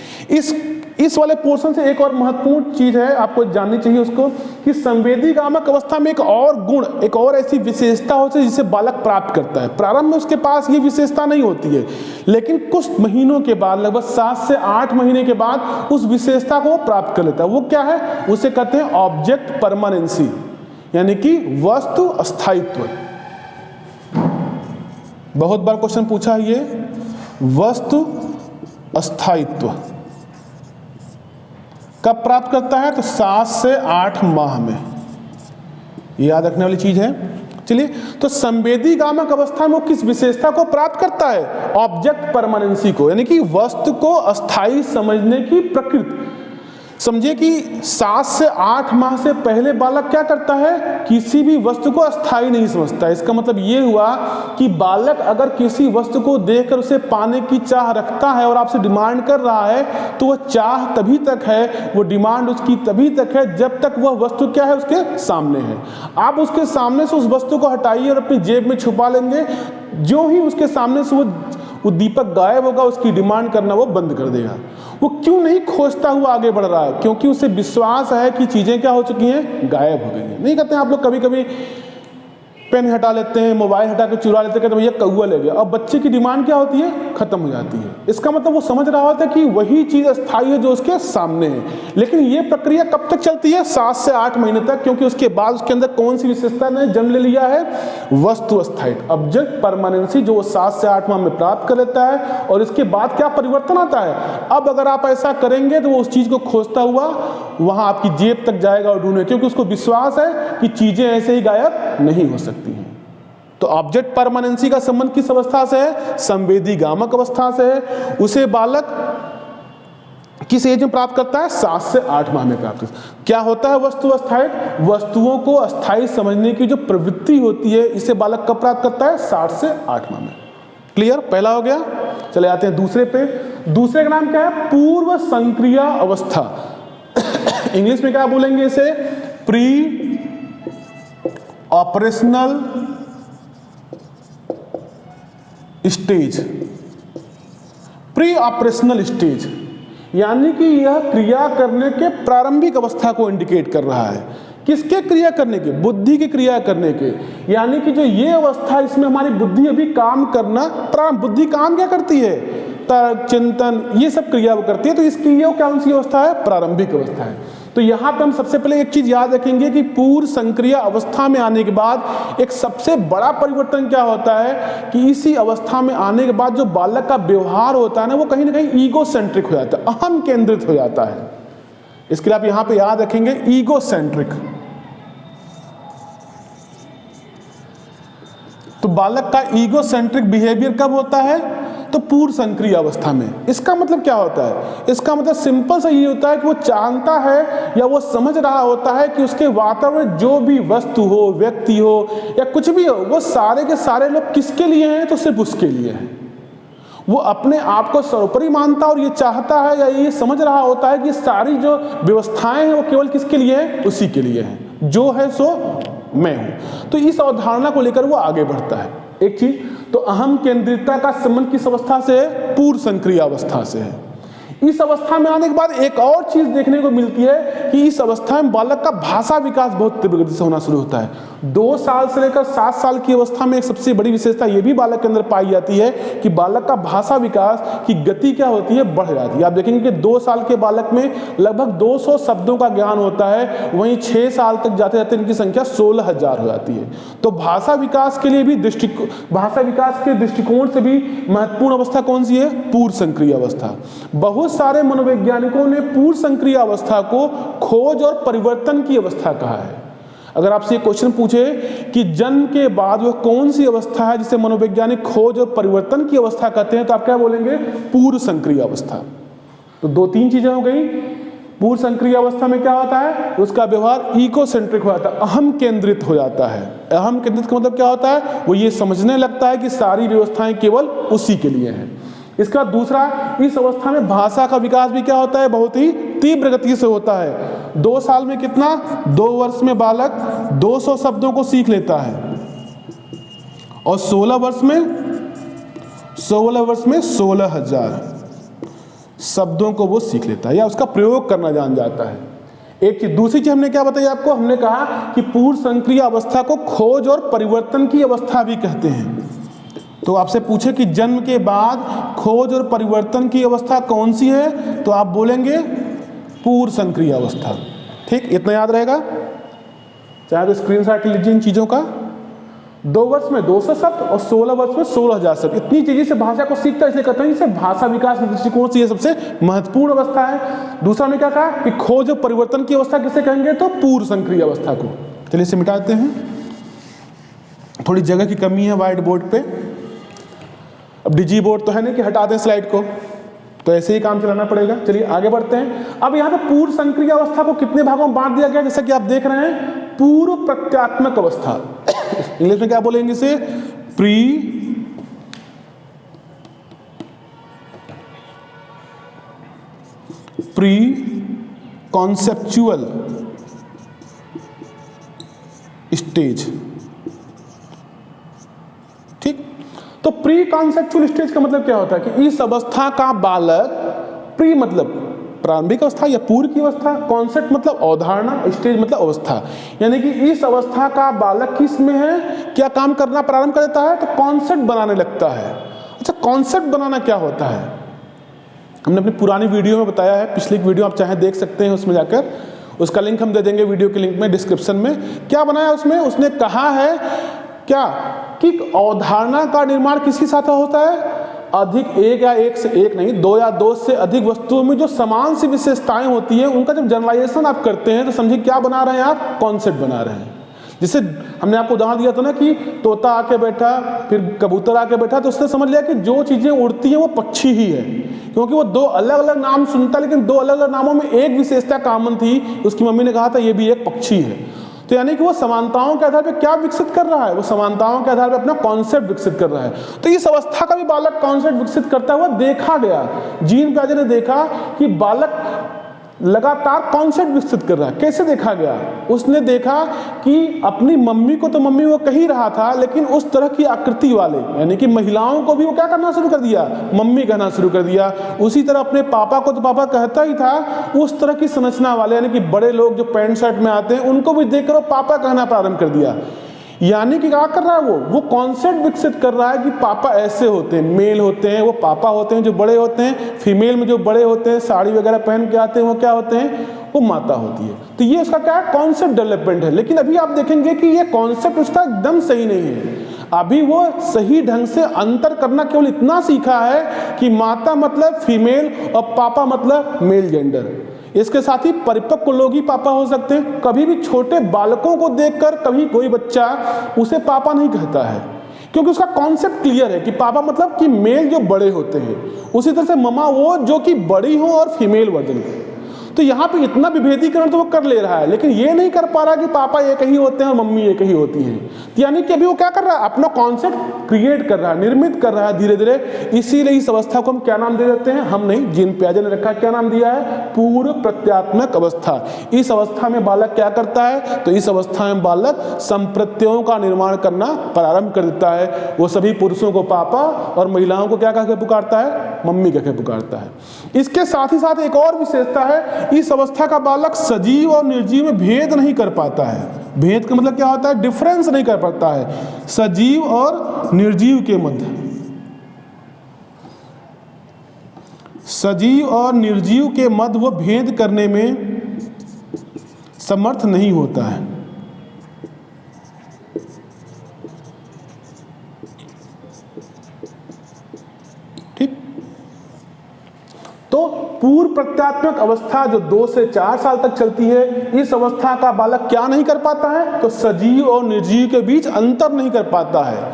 इस वाले पोर्शन से एक और महत्वपूर्ण चीज है आपको जाननी चाहिए उसको, कि संवेदी गामक अवस्था में एक और गुण, एक और ऐसी विशेषता होती है जिसे बालक प्राप्त करता है। प्रारंभ में उसके पास ये विशेषता नहीं होती है, लेकिन कुछ महीनों के बाद, लगभग 7 से 8 महीने के बाद उस विशेषता को प्राप्त कर लेता है। वो क्या है, उसे कहते हैं ऑब्जेक्ट परमानेंसी, यानी कि वस्तु स्थायित्व। बहुत बार क्वेश्चन पूछा है ये, वस्तु स्थायित्व कब प्राप्त करता है, तो 7 से 8 माह में। याद रखने वाली चीज है। चलिए, तो संवेदी गामक अवस्था में वो किस विशेषता को प्राप्त करता है, ऑब्जेक्ट परमानेंसी को, यानी कि वस्तु को अस्थायी समझने की प्रकृति। समझिए कि 7 से 8 माह से पहले बालक क्या करता है, किसी भी वस्तु को अस्थायी नहीं समझता। इसका मतलब ये हुआ कि बालक अगर किसी वस्तु को देखकर उसे पाने की चाह रखता है और आपसे डिमांड कर रहा है, तो वह चाह तभी तक है, वो डिमांड उसकी तभी तक है जब तक वह वस्तु क्या है, उसके सामने है। आप उसके सामने से उस वस्तु को हटाइए और अपनी जेब में छुपा लेंगे, जो ही उसके सामने से वो दीपक गायब होगा, उसकी डिमांड करना वो बंद कर देगा। वो क्यों नहीं खोजता हुआ आगे बढ़ रहा है, क्योंकि उसे विश्वास है कि चीज़ें क्या हो चुकी हैं, गायब हो गई हैं। नहीं कहते हैं आप लोग कभी कभी पेन हटा लेते हैं, मोबाइल हटा के चुरा लेते हैं, कहते भैया कौआ ले गया, और बच्चे की डिमांड क्या होती है, खत्म हो जाती है। इसका मतलब वो समझ रहा होता है कि वही चीज़ अस्थायी है जो उसके सामने है। लेकिन ये प्रक्रिया कब तक चलती है, 7 से 8 महीने तक, क्योंकि उसके बाद उसके अंदर कौन सी विशेषता ने जन्म ले लिया है, वस्तु अस्थायित्व, ऑब्जेक्ट परमानेंसी, जो वो 7 से 8 माह में प्राप्त कर लेता है। और इसके बाद क्या परिवर्तन आता है, अब अगर आप ऐसा करेंगे तो वो उस चीज़ को खोजता हुआ वहाँ आपकी जेब तक जाएगा और ढूंढे, क्योंकि उसको विश्वास है कि चीज़ें ऐसे ही गायब नहीं हो सकती हैं। तो ऑब्जेक्ट परमानेंसी का संबंध किस अवस्था से है, संवेदी गामक अवस्था से है। उसे बालक किस एज में प्राप्त करता है, 7 से 8 माह में प्राप्त करता है। क्या होता है वस्तु अस्थायी, वस्तुओं को अस्थायी समझने की जो प्रवृत्ति होती है, इसे बालक कब प्राप्त करता है, 7 से 8 माह में। क्लियर, पहला हो गया। चले आते हैं दूसरे पे। दूसरे का नाम क्या है, पूर्व संक्रिया अवस्था। इंग्लिश में क्या बोलेंगे इसे, pre operational stage. Pre operational stage यानी कि यह क्रिया करने के प्रारंभिक अवस्था को इंडिकेट कर रहा है। किसके क्रिया करने के, बुद्धि की क्रिया करने के। यानी कि जो ये अवस्था, इसमें हमारी बुद्धि अभी काम करना प्रारंभ, बुद्धि काम क्या करती है, तर्क, चिंतन, ये सब क्रिया वो करती है। तो इसकी ये कौन सी अवस्था है, प्रारंभिक अवस्था है। तो यहाँ पे हम सबसे पहले एक चीज याद रखेंगे कि पूर्व संक्रिया अवस्था में आने के बाद एक सबसे बड़ा परिवर्तन क्या होता है कि इसी अवस्था में आने के बाद जो बालक का व्यवहार होता है ना, वो कहीं ना कहीं ईगो सेंट्रिक हो जाता है, अहम केंद्रित हो जाता है। इसके लिए आप यहाँ पे याद रखेंगे ईगो सेंट्रिक। तो बालक का ईगो सेंट्रिक बिहेवियर कब होता है, तो पूर्व संक्रिय अवस्था में। इसका मतलब क्या होता है, इसका मतलब सिंपल सा ये होता है कि वो जानता है या वो समझ रहा होता है कि उसके वातावरण जो भी वस्तु हो, व्यक्ति हो या कुछ भी हो, वो सारे के सारे लोग किसके लिए हैं, तो सिर्फ उसके लिए हैं। वो अपने आप को सर्वोपरि मानता और ये चाहता है या ये समझ रहा होता है कि सारी जो व्यवस्थाएं हैं वो केवल किसके लिए है, उसी के लिए है, जो है सो मैं हूं। तो इस अवधारणा को लेकर वो आगे बढ़ता है। एक चीज तो अहम केंद्रितता का संबंध किस अवस्था से है, पूर्व संक्रिय अवस्था से है। इस अवस्था में आने के बाद एक और चीज देखने को मिलती है कि इस अवस्था में बालक का भाषा विकास बहुत तीव्र गति से होना शुरू होता है। 2 साल से लेकर 7 साल की अवस्था में एक सबसे बड़ी विशेषता यह भी बालक के अंदर पाई जाती है कि बालक का भाषा विकास की गति क्या होती है, बढ़ जाती है। आप देखेंगे कि 2 साल के बालक में लगभग 200 शब्दों का ज्ञान होता है, वहीं 6 साल तक जाते जाते इनकी संख्या 16,000 हो जाती है। तो भाषा विकास के लिए भी भाषा विकास के दृष्टिकोण से भी महत्वपूर्ण अवस्था कौन सी है, पूर्व संक्रिय अवस्था। बहुत सारे मनोवैज्ञानिकों ने पूर्व संक्रिय अवस्था को खोज और परिवर्तन की अवस्था कहा है। अगर आपसे ये क्वेश्चन पूछे कि जन्म के बाद वह कौन सी अवस्था है जिसे मनोवैज्ञानिक खोज और परिवर्तन की अवस्था कहते हैं, तो आप क्या बोलेंगे, पूर्व संक्रिय अवस्था। तो 2-3 चीजें हो गई। पूर्व संक्रिय अवस्था में क्या होता है, उसका व्यवहार इकोसेंट्रिक हो जाता है, अहम केंद्रित हो जाता है। अहम केंद्रित का मतलब क्या होता है, वो ये समझने लगता है कि सारी व्यवस्थाएं केवल उसी के लिए हैं। इसका दूसरा, इस अवस्था में भाषा का विकास भी क्या होता है, बहुत ही तीव्र गति से होता है। 2 साल में कितना, 2 वर्ष में बालक 200 शब्दों को सीख लेता है और 16 वर्ष में 16,000 शब्दों को वो सीख लेता है या उसका प्रयोग करना जान जाता है। एक चीज, दूसरी चीज हमने क्या बताई आपको, हमने कहा कि पूर्व संक्रिय अवस्था को खोज और परिवर्तन की अवस्था भी कहते हैं। तो आपसे पूछे कि जन्म के बाद खोज और परिवर्तन की अवस्था कौन सी है, तो आप बोलेंगे पूर्व संक्रिय अवस्था। ठीक, इतना याद रहेगा। चाहे तो स्क्रीनशॉट लीजिए इन चीजों का। 2 वर्ष में 200 शब्द और 16 वर्ष में 16,000 शब्द, इतनी तेजी से भाषा को सीखता है, इसलिए कहते हैं इसे भाषा विकास के दृष्टिकोण से ये सबसे महत्वपूर्ण अवस्था है। दूसरा ने क्या कहा कि खोज और परिवर्तन की अवस्था किसे कहेंगे, तो पूर्व संक्रिय अवस्था को। चलिए इसे मिटा देते हैं, थोड़ी जगह की कमी है व्हाइट बोर्ड पे। अब डिजी बोर्ड तो है नहीं कि हटा दें स्लाइड को, तो ऐसे ही काम चलाना पड़ेगा। चलिए आगे बढ़ते हैं। अब यहाँ पे पूर्व संक्रिय अवस्था को कितने भागों में बांट दिया गया, जैसा कि आप देख रहे हैं, पूर्व प्रत्यात्मक अवस्था। इंग्लिश में क्या बोलेंगे इसे? Pre conceptual stage. ठीक, तो प्री कॉन्सेप्चुअल स्टेज का मतलब क्या होता है कि इस अवस्था का बालक, प्री मतलब प्रारंभिक अवस्था या पूर्व की अवस्था, कॉन्सेप्ट मतलब अवधारणा, स्टेज मतलब अवस्था, यानी कि इस अवस्था का बालक किस में है, क्या काम करना प्रारंभ कर देता है, तो कॉन्सेप्ट बनाने लगता है। अच्छा, कॉन्सेप्ट बनाना क्या होता है? हमने अपनी पुरानी वीडियो में बताया है, पिछली वीडियो आप चाहे देख सकते हैं, उसमें जाकर, उसका लिंक हम दे देंगे वीडियो के लिंक में, डिस्क्रिप्शन में। क्या बनाया उसमें? उसने कहा है क्या कि अवधारणा का निर्माण किसके साथ होता है? अधिक एक या एक से एक नहीं, दो या दो से अधिक वस्तुओं में जो समान सी विशेषताएं होती हैं, उनका जब जनरलाइजेशन आप करते हैं तो समझिए क्या बना रहे हैं आप? कॉन्सेप्ट बना रहे हैं। जिससे हमने आपको उदाहरण दिया था ना कि तोता आके बैठा, फिर कबूतर आके बैठा, तो उसने समझ लिया कि जो चीजें उड़ती हैं वो पक्षी ही है, क्योंकि वो दो अलग अलग नाम सुनता, लेकिन दो अलग अलग नामों में एक विशेषता कॉमन थी। उसकी मम्मी ने कहा था ये भी एक पक्षी है। तो यानी कि वो समानताओं के आधार पर क्या विकसित कर रहा है? वो समानताओं के आधार पर अपना कॉन्सेप्ट विकसित कर रहा है। तो इस अवस्था का भी बालक कॉन्सेप्ट विकसित करता हुआ देखा गया। जीन पियाजे ने देखा कि बालक लगातार कॉन्सेप्ट विकसित कर रहा है। कैसे देखा गया? उसने देखा कि अपनी मम्मी को तो मम्मी वो कह ही रहा था, लेकिन उस तरह की आकृति वाले, यानी कि महिलाओं को भी वो क्या करना शुरू कर दिया? मम्मी कहना शुरू कर दिया। उसी तरह अपने पापा को तो पापा कहता ही था, उस तरह की संरचना वाले, यानी कि बड़े लोग जो पैंट शर्ट में आते हैं, उनको भी देखकर वो पापा कहना प्रारंभ कर दिया। यानी कि क्या कर रहा है? वो कॉन्सेप्ट विकसित कर रहा है कि पापा ऐसे होते हैं, मेल होते हैं, वो पापा होते हैं जो बड़े होते हैं, फीमेल में जो बड़े होते हैं, साड़ी वगैरह पहन के आते हैं, वो क्या होते हैं? वो माता होती है। तो ये उसका क्या है? कॉन्सेप्ट डेवलपमेंट है। लेकिन अभी आप देखेंगे कि ये कॉन्सेप्ट उसका एकदम सही नहीं है। अभी वो सही ढंग से अंतर करना केवल इतना सीखा है कि माता मतलब फीमेल और पापा मतलब मेल जेंडर। इसके साथ ही परिपक्व लोग ही पापा हो सकते हैं। कभी भी छोटे बालकों को देखकर कभी कोई बच्चा उसे पापा नहीं कहता है, क्योंकि उसका कॉन्सेप्ट क्लियर है कि पापा मतलब कि मेल जो बड़े होते हैं, उसी तरह से ममा वो जो कि बड़ी हो और फीमेल वर्जन। तो यहाँ पे इतना विभेदीकरण तो वो कर ले रहा है, लेकिन ये नहीं कर पा रहा कि पापा एक ही होते हैं और मम्मी एक ही होती हैं। यानी कि अभी वो क्या कर रहा है? अपना कॉन्सेप्ट क्रिएट कर रहा है, निर्मित कर रहा है धीरे धीरे। इसीलिए इस अवस्था को हम क्या नाम दे देते हैं? हम नहीं, जीन पियाजे ने रखा, क्या नाम दिया है? पूर्व प्रत्यात्मक अवस्था। इस अवस्था में बालक क्या करता है? तो इस अवस्था में बालक संप्रत्ययों का निर्माण करना प्रारंभ कर देता है। वो सभी पुरुषों को पापा और महिलाओं को क्या कहकर पुकारता है? मम्मी कहकर पुकारता है। इसके साथ ही साथ एक और विशेषता है, इस अवस्था का बालक सजीव और निर्जीव में भेद नहीं कर पाता है। भेद का मतलब क्या होता है? डिफरेंस नहीं कर पाता है सजीव और निर्जीव के मध्य। सजीव और निर्जीव के मध्य वो भेद करने में समर्थ नहीं होता है। तो पूर्व प्रत्यात्मक अवस्था जो 2 से 4 साल तक चलती है, इस अवस्था का बालक क्या नहीं कर पाता है? तो सजीव और निर्जीव के बीच अंतर नहीं कर पाता है।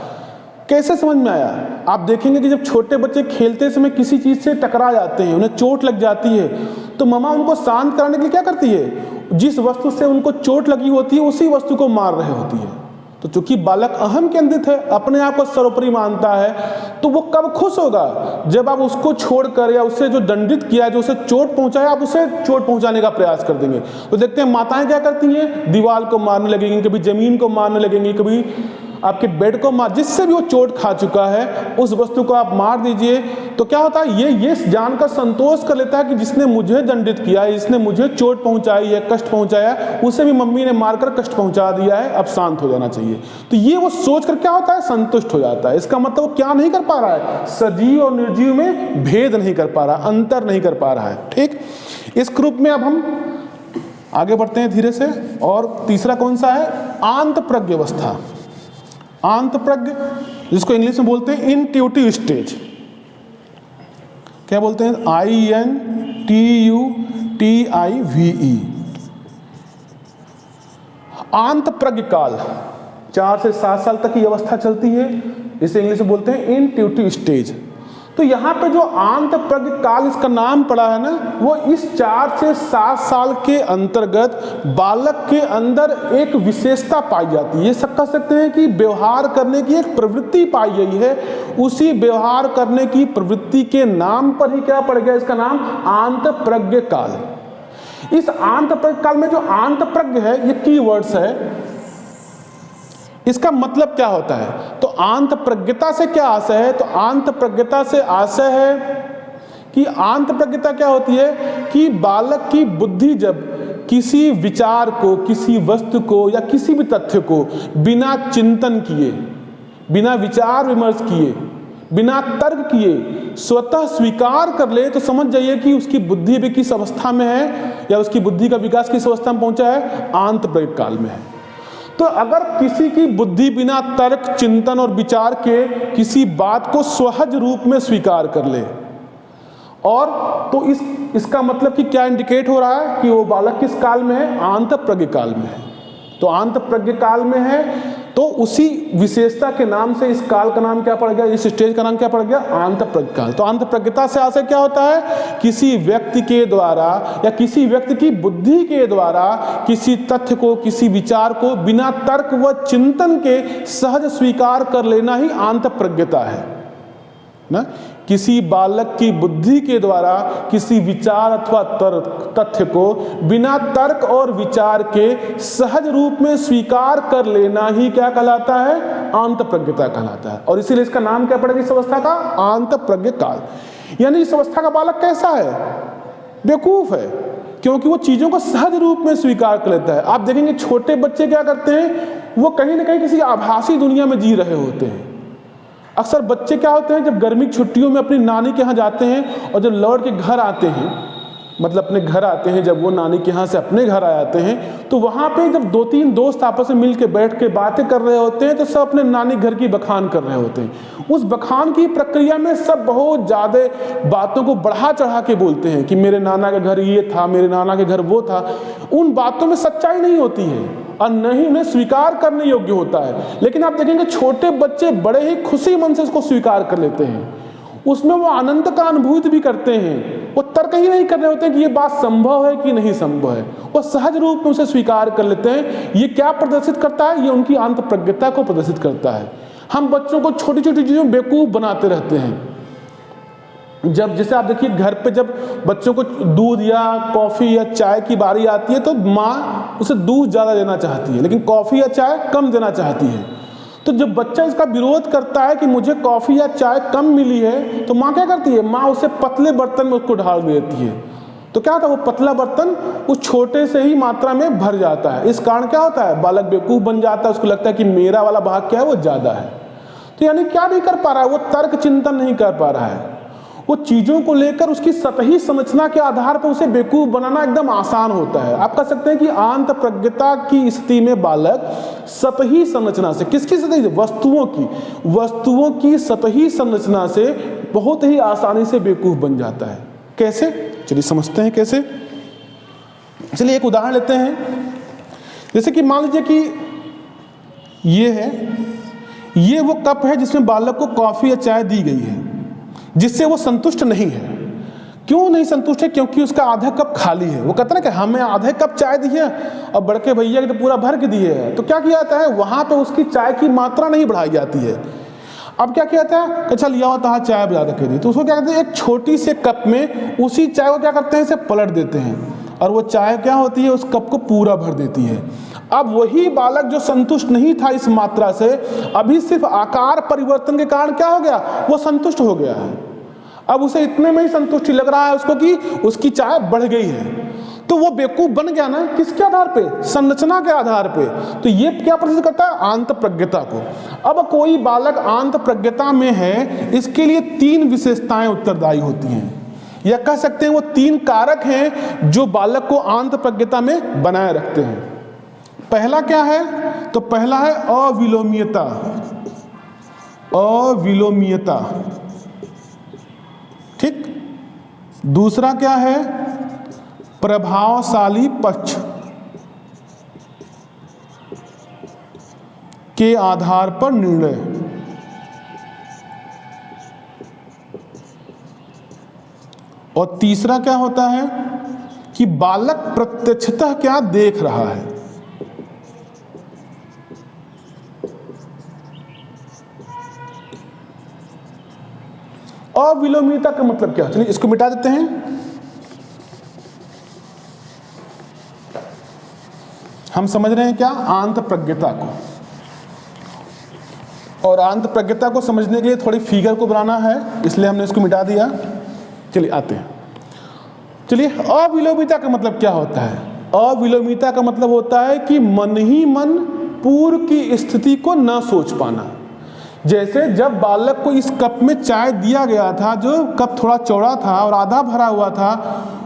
कैसे समझ में आया? आप देखेंगे कि जब छोटे बच्चे खेलते समय किसी चीज से टकरा जाते हैं, उन्हें चोट लग जाती है, तो मम्मा उनको शांत कराने के लिए क्या करती है? जिस वस्तु से उनको चोट लगी होती है उसी वस्तु को मार रही होती है। तो चूंकि बालक अहम केंद्रित है, अपने आप को सर्वोपरि मानता है, तो वो कब खुश होगा? जब आप उसको छोड़कर या उससे जो दंडित किया, जो उसे चोट पहुंचाया, आप उसे चोट पहुंचाने का प्रयास कर देंगे। तो देखते हैं माताएं क्या करती हैं? दीवार को मारने लगेंगी, कभी जमीन को मारने लगेंगी, कभी आपके बेड को मार, जिससे भी वो चोट खा चुका है उस वस्तु को आप मार दीजिए। तो क्या होता है? ये जानकर संतोष कर लेता है कि जिसने मुझे दंडित किया है, जिसने मुझे चोट पहुंचाई है, कष्ट पहुंचाया, उसे भी मम्मी ने मारकर कष्ट पहुंचा दिया है, अब शांत हो जाना चाहिए। तो ये वो सोचकर क्या होता है? संतुष्ट हो जाता है। इसका मतलब वो क्या नहीं कर पा रहा है? सजीव और निर्जीव में भेद नहीं कर पा रहा, अंतर नहीं कर पा रहा है। ठीक, इस ग्रुप में अब हम आगे बढ़ते हैं धीरे से। और तीसरा कौन सा है? आंत प्रज्ञ अवस्था। आंत प्रज्ञ, जिसको इंग्लिश में बोलते हैं इंट्यूटिव स्टेज। क्या बोलते हैं? INTUTIVE। आंत प्रज्ञ काल 4 से 7 साल तक की अवस्था चलती है, इसे इंग्लिश में बोलते हैं इंट्यूटिव स्टेज। तो यहाँ पे जो आंत प्रज्ञ काल इसका नाम पड़ा है ना, वो इस 4 से 7 साल के अंतर्गत बालक के अंदर एक विशेषता पाई जाती है। ये सब कह सकते हैं कि व्यवहार करने की एक प्रवृत्ति पाई गई है। उसी व्यवहार करने की प्रवृत्ति के नाम पर ही क्या पड़ गया, इसका नाम आंत प्रज्ञ काल। इस आंत प्रज्ञ काल में जो आंत प्रज्ञ है, ये कीवर्ड्स है। इसका मतलब क्या होता है? तो आंत प्रज्ञता से क्या आशय है? तो आंत प्रज्ञता से आशय है कि आंत प्रज्ञता क्या होती है कि बालक की बुद्धि जब किसी विचार को, किसी वस्तु को या किसी भी तथ्य को बिना चिंतन किए, बिना विचार विमर्श किए, बिना तर्क किए स्वतः स्वीकार कर ले, तो समझ जाइए कि उसकी बुद्धि भी किस अवस्था में है, या उसकी बुद्धि का विकास किस अवस्था में पहुंचा है, आंत प्रज्ञ काल में है। तो अगर किसी की बुद्धि बिना तर्क, चिंतन और विचार के किसी बात को सहज रूप में स्वीकार कर ले, और तो इसका मतलब कि क्या इंडिकेट हो रहा है कि वो बालक किस काल में है, आंत प्रज्ञ काल में है। तो आंत प्रज्ञ काल में है, तो उसी विशेषता के नाम से इस काल का नाम क्या पड़ गया, इस स्टेज का नाम क्या पड़ गया, आंत प्रज्ञ काल। तो आंत प्रज्ञता से आशय क्या होता है, किसी व्यक्ति के द्वारा या किसी व्यक्ति की बुद्धि के द्वारा किसी तथ्य को, किसी विचार को बिना तर्क व चिंतन के सहज स्वीकार कर लेना ही आंत प्रज्ञता है ना। किसी बालक की बुद्धि के द्वारा किसी विचार अथवा तथ्य को बिना तर्क और विचार के सहज रूप में स्वीकार कर लेना ही क्या कहलाता है, आंत प्रज्ञता कहलाता है। और इसीलिए इसका नाम क्या पड़ेगा इस अवस्था का, आंत प्रज्ञ काल। यानी इस अवस्था का बालक कैसा है, बेवकूफ है, क्योंकि वो चीजों को सहज रूप में स्वीकार कर लेता है। आप देखेंगे छोटे बच्चे क्या करते हैं, वो कहीं ना कहीं किसी आभासी दुनिया में जी रहे होते हैं। अक्सर बच्चे क्या होते हैं, जब गर्मी की छुट्टियों में अपनी नानी के यहाँ जाते हैं और जब लौट के घर आते हैं, मतलब अपने घर आते हैं, जब वो नानी के यहाँ से अपने घर आ जाते हैं, तो वहाँ पे जब 2-3 दोस्त आपस में मिल के बैठ के बातें कर रहे होते हैं, तो सब अपने नानी घर की बखान कर रहे होते हैं। उस बखान की प्रक्रिया में सब बहुत ज़्यादा बातों को बढ़ा चढ़ा के बोलते हैं कि मेरे नाना के घर ये था, मेरे नाना के घर वो था। उन बातों में सच्चाई नहीं होती है और न ही उन्हें स्वीकार करने योग्य होता है। लेकिन आप देखेंगे छोटे बच्चे बड़े ही खुशी मन से इसको स्वीकार कर लेते हैं, उसमें वो आनंद का अनुभूति भी करते हैं। वो तर्क ही नहीं कर रहे होते हैं कि ये बात संभव है कि नहीं संभव है, वो सहज रूप में उसे स्वीकार कर लेते हैं। ये क्या प्रदर्शित करता है, ये उनकी आंत प्रज्ञता को प्रदर्शित करता है। हम बच्चों को छोटी छोटी चीजों में बेवकूफ बनाते रहते हैं। जब जैसे आप देखिए घर पे जब बच्चों को दूध या कॉफ़ी या चाय की बारी आती है, तो माँ उसे दूध ज़्यादा देना चाहती है, लेकिन कॉफ़ी या चाय कम देना चाहती है। तो जब बच्चा इसका विरोध करता है कि मुझे कॉफ़ी या चाय कम मिली है, तो माँ क्या करती है, माँ उसे पतले बर्तन में उसको ढाल देती है। तो क्या होता है, वो पतला बर्तन उस छोटे से ही मात्रा में भर जाता है। इस कारण क्या होता है, बालक बेवकूफ़ बन जाता है, उसको लगता है कि मेरा वाला भाग क्या है, वो ज़्यादा है। तो यानी क्या नहीं कर पा रहा है, वो तर्क चिंतन नहीं कर पा रहा है। वो चीज़ों को लेकर उसकी सतही संरचना के आधार पर उसे बेवकूफ़ बनाना एकदम आसान होता है। आप कह सकते हैं कि आंत प्रज्ञता की स्थिति में बालक सतही संरचना से, किसकी सतही, वस्तुओं की सतही संरचना से बहुत ही आसानी से बेवकूफ़ बन जाता है। कैसे, चलिए समझते हैं कैसे। चलिए एक उदाहरण लेते हैं। जैसे कि मान लीजिए कि ये है, ये वो कप है जिसमें बालक को कॉफ़ी या चाय दी गई है, जिससे वो संतुष्ट नहीं है। क्यों नहीं संतुष्ट है, क्योंकि उसका आधा कप खाली है। वो कहता है ना कि हमें आधे कप चाय दी है और बड़के भैया के तो पूरा भर के दिए है। तो क्या किया जाता है, वहाँ पे उसकी चाय की मात्रा नहीं बढ़ाई जाती है। अब क्या किया जाता है कि चल यहाँ तहाँ चाय ज़्यादा के दी, तो उसको क्या करते हैं, एक छोटी से कप में उसी चाय को क्या करते हैं, इसे पलट देते हैं और वो चाय क्या होती है, उस कप को पूरा भर देती है। अब वही बालक जो संतुष्ट नहीं था इस मात्रा से, अभी सिर्फ आकार परिवर्तन के कारण क्या हो गया, वो संतुष्ट हो गया है। अब उसे इतने में ही संतुष्टि लग रहा है उसको कि उसकी चाय बढ़ गई है। तो वो बेवकूफ बन गया ना, किसके आधार पे, संरचना के आधार पे। तो ये क्या प्रदर्शित करता है, आंत प्रज्ञता को। अब कोई बालक आंत प्रज्ञता में है, इसके लिए 3 विशेषताएं उत्तरदायी होती हैं, या कह सकते हैं वो 3 कारक हैं जो बालक को आंत प्रज्ञता में बनाए रखते हैं। पहला क्या है, तो पहला है अविलोम्यता। अविलोम्यता, ठीक। दूसरा क्या है, प्रभावशाली पक्ष के आधार पर निर्णय। और तीसरा क्या होता है कि बालक प्रत्यक्षतः क्या देख रहा है। अविलोमिता का मतलब क्या? चलिए इसको मिटा देते हैं। हम समझ रहे हैं क्या? आंत प्रज्ञता को। और आंत प्रज्ञता को समझने के लिए थोड़ी फिगर को बनाना है, इसलिए हमने इसको मिटा दिया। चलिए आते हैं। चलिए अविलोमिता का मतलब क्या होता है? अविलोमिता का मतलब होता है कि मन ही मन पूर्व की स्थिति को न सोच पाना। जैसे जब बालक को इस कप में चाय दिया गया था, जो कप थोड़ा चौड़ा था और आधा भरा हुआ था,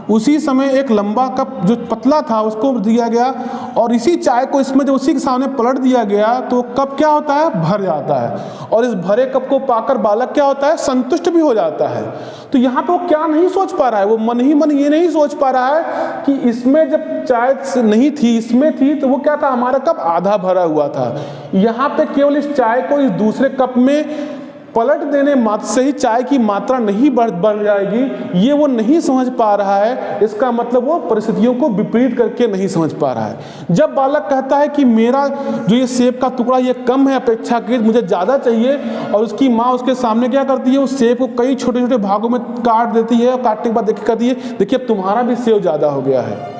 उसी समय एक लंबा कप जो पतला था उसको दिया गया, और इसी चाय को इसमें जब उसी के सामने पलट दिया गया तो कप क्या होता है? भर जाता है। और इस भरे कप को पाकर बालक क्या होता है? संतुष्ट भी हो जाता है। तो यहाँ पे वो क्या नहीं सोच पा रहा है? वो मन ही मन ये नहीं सोच पा रहा है कि इसमें जब चाय नहीं थी, इसमें थी, तो वो क्या था? हमारा कप आधा भरा हुआ था। यहाँ पे केवल इस चाय को इस दूसरे कप में पलट देने मात्र से ही चाय की मात्रा नहीं बढ़ जाएगी, ये वो नहीं समझ पा रहा है। इसका मतलब वो परिस्थितियों को विपरीत करके नहीं समझ पा रहा है। जब बालक कहता है कि मेरा जो ये सेब का टुकड़ा ये कम है अपेक्षाकृत, मुझे ज़्यादा चाहिए, और उसकी माँ उसके सामने क्या करती है? उस सेब को कई छोटे छोटे भागों में काट देती है, और काटने के बाद कहती है देखिए अब तुम्हारा भी सेब ज़्यादा हो गया है,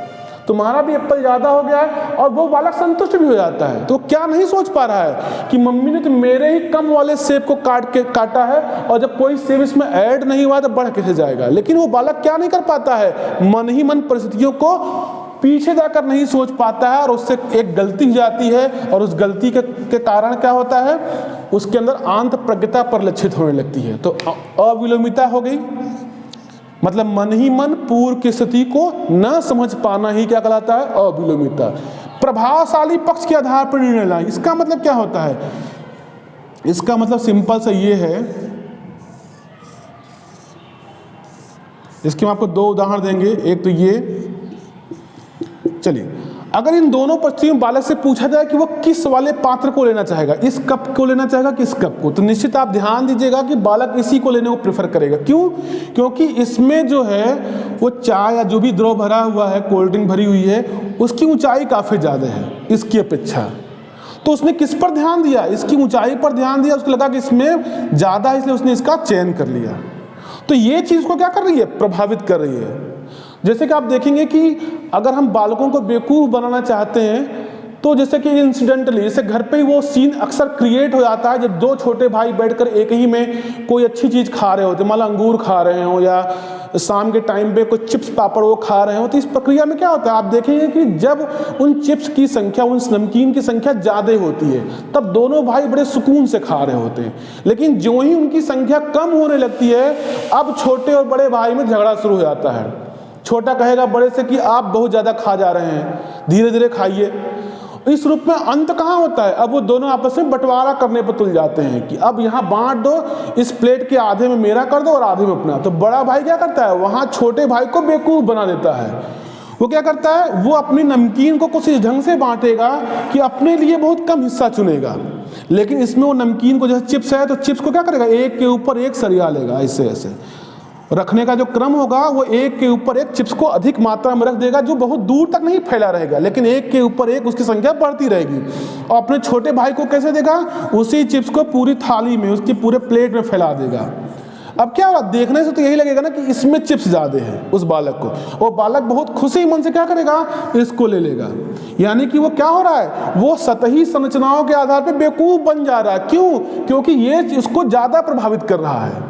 तुम्हारा भी एप्पल ज़्यादा हो गया है, और वो बालक संतुष्ट भी हो जाता है। तो क्या नहीं सोच पा रहा है कि मम्मी ने तो मेरे ही कम वाले सेब को काटा है, और जब कोई सेब इसमें ऐड नहीं हुआ तो बढ़ कैसे जाएगा। लेकिन वो बालक क्या नहीं कर पाता है? मन ही मन परिस्थितियों को पीछे जाकर नहीं सोच पाता है, और उससे एक गलती हो जाती है, और उस गलती के कारण क्या होता है? उसके अंदर आंत प्रज्ञता परिलक्षित होने लगती है। तो अविलोमिता हो गई, मतलब मन ही मन पूर्व की स्थिति को न समझ पाना ही क्या कहलाता है? अविलोमिता। प्रभावशाली पक्ष के आधार पर निर्णय लेना, इसका मतलब क्या होता है? इसका मतलब सिंपल सा ये है, इसके हम आपको दो उदाहरण देंगे। एक तो ये, चलिए अगर इन दोनों परिस्थितियों में बालक से पूछा जाए कि वो किस वाले पात्र को लेना चाहेगा, इस कप को लेना चाहेगा कि इस कप को, तो निश्चित आप ध्यान दीजिएगा कि बालक इसी को लेने को प्रेफर करेगा। क्यों? क्योंकि इसमें जो है वो चाय या जो भी द्रव भरा हुआ है, कोल्ड ड्रिंक भरी हुई है, उसकी ऊंचाई काफ़ी ज़्यादा है इसकी अपेक्षा। तो उसने किस पर ध्यान दिया? इसकी ऊंचाई पर ध्यान दिया। उसको लगा कि इसमें ज़्यादा है, इसलिए उसने इसका चयन कर लिया। तो ये चीज़ को क्या कर रही है? प्रभावित कर रही है। जैसे कि आप देखेंगे कि अगर हम बालकों को बेवकूफ़ बनाना चाहते हैं, तो जैसे कि इंसिडेंटली, जैसे घर पे ही वो सीन अक्सर क्रिएट हो जाता है, जब दो छोटे भाई बैठकर एक ही में कोई अच्छी चीज़ खा रहे होते, मान लो अंगूर खा रहे हो, या शाम के टाइम पे कोई चिप्स पापड़ वो खा रहे हो, तो इस प्रक्रिया में क्या होता है? आप देखेंगे कि जब उन चिप्स की संख्या, उन नमकीन की संख्या ज़्यादा होती है, तब दोनों भाई बड़े सुकून से खा रहे होते हैं। लेकिन जो ही उनकी संख्या कम होने लगती है, अब छोटे और बड़े भाई में झगड़ा शुरू हो जाता है। छोटा कहेगा बड़े से कि आप बहुत ज़्यादा खा जा रहे हैं, धीरे धीरे खाइए। इस रूप में अंत कहाँ होता है? अब वो दोनों आपस में बंटवारा करने पर तुल जाते हैं कि अब यहाँ बांट दो, इस प्लेट के आधे में मेरा कर दो और आधे में अपना। तो बड़ा भाई क्या करता है? वहाँ छोटे भाई को बेवकूफ़ बना देता है। वो क्या करता है? वो अपनी नमकीन को कुछ इस ढंग से बांटेगा कि अपने लिए बहुत कम हिस्सा चुनेगा, लेकिन इसमें वो नमकीन को, जैसे चिप्स है तो चिप्स को क्या करेगा? एक के ऊपर एक सरिया लेगा, ऐसे ऐसे रखने का जो क्रम होगा, वो एक के ऊपर एक चिप्स को अधिक मात्रा में रख देगा, जो बहुत दूर तक नहीं फैला रहेगा, लेकिन एक के ऊपर एक उसकी संख्या बढ़ती रहेगी। और अपने छोटे भाई को कैसे देगा? उसी चिप्स को पूरी थाली में, उसकी पूरे प्लेट में फैला देगा। अब क्या होगा? देखने से तो यही लगेगा ना कि इसमें चिप्स ज़्यादा है उस बालक को। वो बालक बहुत खुशी मन से क्या करेगा? इसको ले लेगा। यानी कि वो क्या हो रहा है? वो सतही संरचनाओं के आधार पर बेवकूफ़ बन जा रहा है। क्यों? क्योंकि ये इसको ज़्यादा प्रभावित कर रहा है।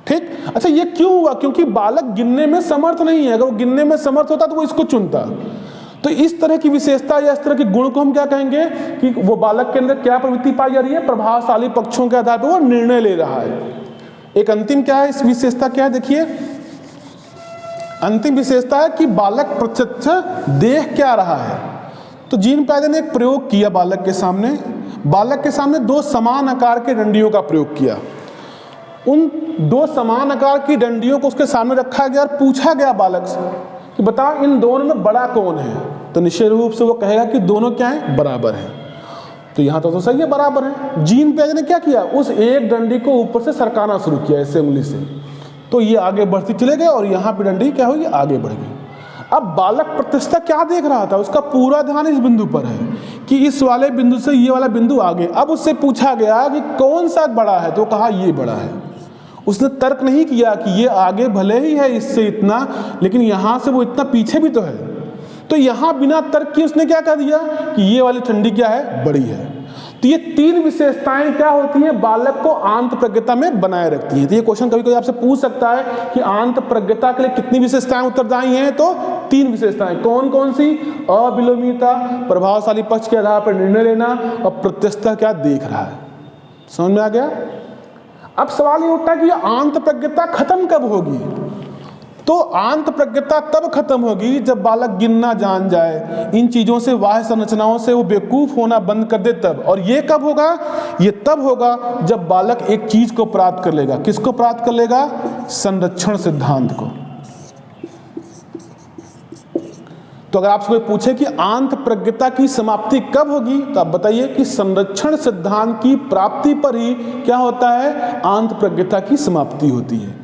ठीक? अच्छा, ये क्यों हुआ? क्योंकि बालक गिनने में समर्थ नहीं है। अगर वो गिनने में समर्थ होता तो वो इसको चुनता। तो इस तरह की विशेषता या इस तरह के गुण को हम क्या कहेंगे कि वो बालक के अंदर क्या प्रवृत्ति पाई जा रही है? प्रभावशाली पक्षों के आधार पर वो निर्णय ले रहा है। एक अंतिम क्या है? इस विशेषता क्या है? देखिए, अंतिम विशेषता है कि बालक प्रत्यक्ष देख क्या रहा है। तो जीन पैजे ने एक प्रयोग किया बालक के सामने दो समान आकार के डंडियों का प्रयोग किया। उन दो समान आकार की डंडियों को उसके सामने रखा गया और पूछा गया बालक से कि बता इन दोनों में बड़ा कौन है? तो निश्चित रूप से वो कहेगा कि दोनों क्या हैं? बराबर हैं। तो यहाँ तो सही है, बराबर है। जीन पैजे ने क्या किया? उस एक डंडी को ऊपर से सरकाना शुरू किया ऐसे उंगली से, तो ये आगे बढ़ती चले गए और यहाँ पे डंडी क्या हुई, आगे बढ़ गई। अब बालक प्रत्यक्षता क्या देख रहा था, उसका पूरा ध्यान इस बिंदु पर है कि इस वाले बिंदु से ये वाला बिंदु आगे। अब उससे पूछा गया कि कौन सा बड़ा है, तो कहा ये बड़ा है। उसने तर्क नहीं किया कि ये आगे भले ही है इससे इतना, लेकिन यहाँ से वो इतना पीछे भी तो है। तो यहाँ बिना तर्क किए उसने क्या कह दिया कि ये वाली डंडी क्या है, बड़ी है। तो ये तीन विशेषताएं क्या होती हैं, बालक को आंत प्रज्ञता में बनाए रखती हैं। तो ये क्वेश्चन कभी कभी आपसे पूछ सकता है कि आंत प्रज्ञता के लिए कितनी विशेषताएं उत्तरदायी हैं, तो तीन विशेषताएं। कौन कौन सी, अविलोमीयता, प्रभावशाली पक्ष के आधार पर निर्णय लेना, और प्रत्यक्षता क्या देख रहा है। समझ में आ गया। अब सवाल ये उठता है कि आंत प्रज्ञता खत्म कब होगी। तो आंत प्रज्ञता तब खत्म होगी जब बालक गिनना जान जाए, इन चीजों से, बाह्य संरचनाओं से वो बेवकूफ होना बंद कर दे तब। और ये कब होगा, ये तब होगा जब बालक एक चीज को प्राप्त कर लेगा। किसको प्राप्त कर लेगा, संरक्षण सिद्धांत को। तो अगर आपसे कोई पूछे कि आंत प्रज्ञता की समाप्ति कब होगी, तो आप बताइए कि संरक्षण सिद्धांत की प्राप्ति पर ही क्या होता है, आंत प्रज्ञता की समाप्ति होती है।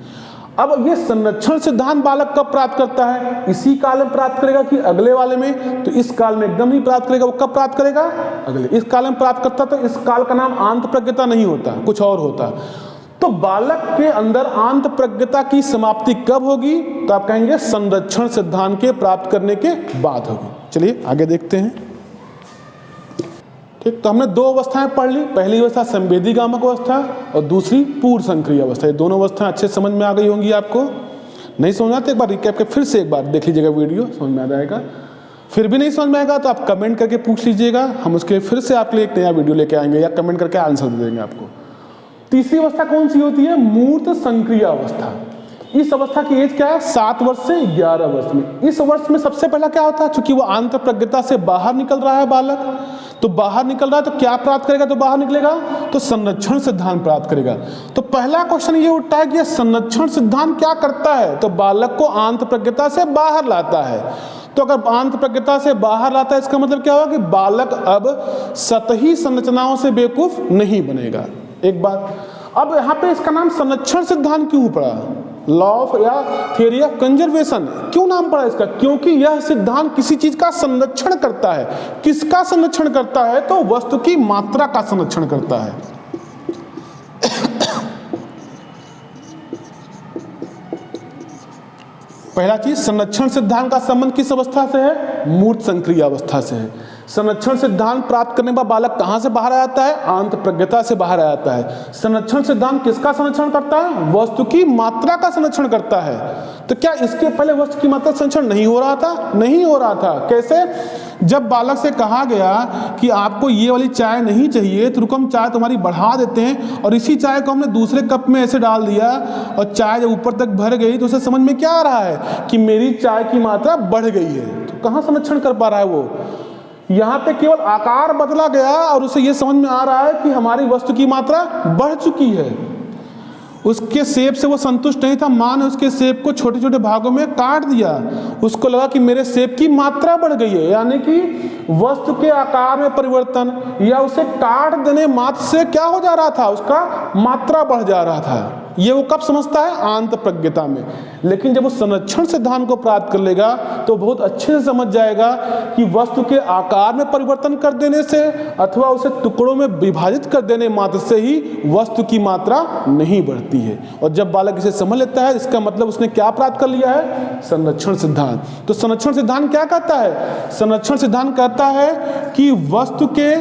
अब ये संरक्षण सिद्धांत बालक कब प्राप्त करता है, इसी काल में प्राप्त करेगा कि अगले वाले में, तो इस काल में एकदम नहीं प्राप्त करेगा। वो कब प्राप्त करेगा, अगले। इस काल में प्राप्त करता तो इस काल का नाम आंत प्रज्ञता नहीं होता, कुछ और होता। तो बालक के अंदर आंत प्रज्ञता की समाप्ति कब होगी, तो आप कहेंगे संरक्षण सिद्धांत के प्राप्त करने के बाद होगी। चलिए आगे देखते हैं। ठीक, तो हमने दो अवस्थाएं पढ़ ली। पहली अवस्था संवेदीगामक अवस्था और दूसरी पूर्व संक्रिय अवस्था। ये दोनों अवस्थाएं अच्छे समझ में आ गई होंगी आपको। नहीं समझ आते, एक बार रिकैप के फिर से एक बार देख लीजिएगा वीडियो, समझ में आ जाएगा। फिर भी नहीं समझ में आएगा तो आप कमेंट करके पूछ लीजिएगा, हम उसके फिर से आपके लिए एक नया वीडियो लेके आएंगे, या कमेंट करके आंसर दे देंगे आपको। तीसरी अवस्था कौन सी होती है, मूर्त संक्रिय अवस्था। इस अवस्था की एज क्या है, 7 वर्ष से 11 वर्ष में। इस वर्ष में सबसे पहला क्या होता है, चूंकि वो आंत प्रज्ञता से बाहर निकल रहा है बालक, तो बाहर निकल रहा है तो क्या प्राप्त करेगा, तो बाहर निकलेगा तो संरक्षण सिद्धांत प्राप्त करेगा। तो पहला क्वेश्चन ये उठता है कि ये संरक्षण सिद्धांत क्या करता है, तो बालक को आंत प्रज्ञता से बाहर लाता है। तो अगर आंत प्रज्ञता से बाहर लाता है, इसका मतलब क्या होगा कि बालक अब सतही संरचनाओं से बेवकूफ नहीं बनेगा। एक बात। अब यहाँ पे इसका नाम संरक्षण सिद्धांत क्यों पड़ा, लॉ ऑफ या थियरी ऑफ कंजर्वेशन क्यों नाम पड़ा इसका, क्योंकि यह सिद्धांत किसी चीज का संरक्षण करता है। किसका संरक्षण करता है, तो वस्तु की मात्रा का संरक्षण करता है। पहला चीज, संरक्षण सिद्धांत का संबंध किस अवस्था से है, मूर्त संक्रिय अवस्था से है। संरक्षण सिद्धांत प्राप्त करने के बाद बालक कहां से बाहर आ जाता है, आंत प्रज्ञता से बाहर आ जाता है। संरक्षण सिद्धांत किसका संरक्षण करता है, वस्तु की मात्रा का संरक्षण करता है। तो क्या इसके पहले वस्तु की मात्रा संरक्षण नहीं हो रहा था, नहीं हो रहा था। कैसे, जब बालक से कहा गया कि आपको ये वाली चाय नहीं चाहिए, तो रुको हम चाय तुम्हारी बढ़ा देते हैं, और इसी चाय को हमने दूसरे कप में ऐसे डाल दिया, और चाय जब ऊपर तक भर गई तो उसे समझ में क्या आ रहा है कि मेरी चाय की मात्रा बढ़ गई है। तो कहाँ संरक्षण कर पा रहा है वो, यहाँ पे केवल आकार बदला गया और उसे ये समझ में आ रहा है कि हमारी वस्तु की मात्रा बढ़ चुकी है। उसके सेब से वो संतुष्ट नहीं था, मां ने उसके सेब को छोटे छोटे भागों में काट दिया। उसको लगा कि मेरे सेब की मात्रा बढ़ गई है, यानी कि वस्तु के आकार में परिवर्तन या उसे काट देने मात्र से क्या हो जा रहा था, उसका मात्रा बढ़ जा रहा था। ये वो कब समझता है, आंत प्रज्ञता में। लेकिन जब वो संरक्षण सिद्धांत को प्राप्त कर लेगा तो बहुत अच्छे से समझ जाएगा कि वस्तु के आकार में परिवर्तन कर देने से अथवा उसे टुकड़ों में विभाजित कर देने मात्र से ही वस्तु की मात्रा नहीं बढ़ती है। और जब बालक इसे समझ लेता है, इसका मतलब उसने क्या प्राप्त कर लिया है, संरक्षण सिद्धांत। तो संरक्षण सिद्धांत क्या कहता है, संरक्षण सिद्धांत कहता है कि वस्तु के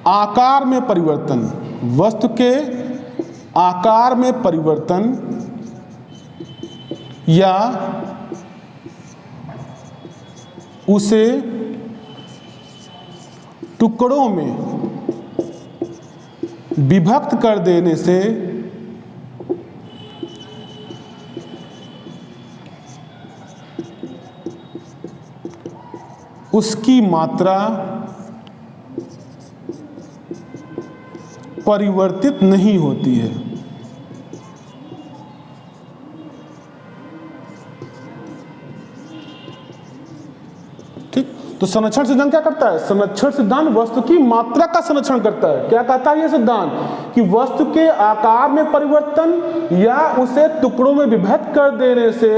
आकार में परिवर्तन, वस्तु के आकार में परिवर्तन या उसे टुकड़ों में विभक्त कर देने से उसकी मात्रा परिवर्तित नहीं होती है। ठीक, तो संरक्षण सिद्धांत क्या करता है? संरक्षण सिद्धांत वस्तु की मात्रा का संरक्षण करता है। क्या कहता है ये सिद्धांत? कि वस्तु के आकार में परिवर्तन या उसे टुकड़ों में विभक्त कर देने से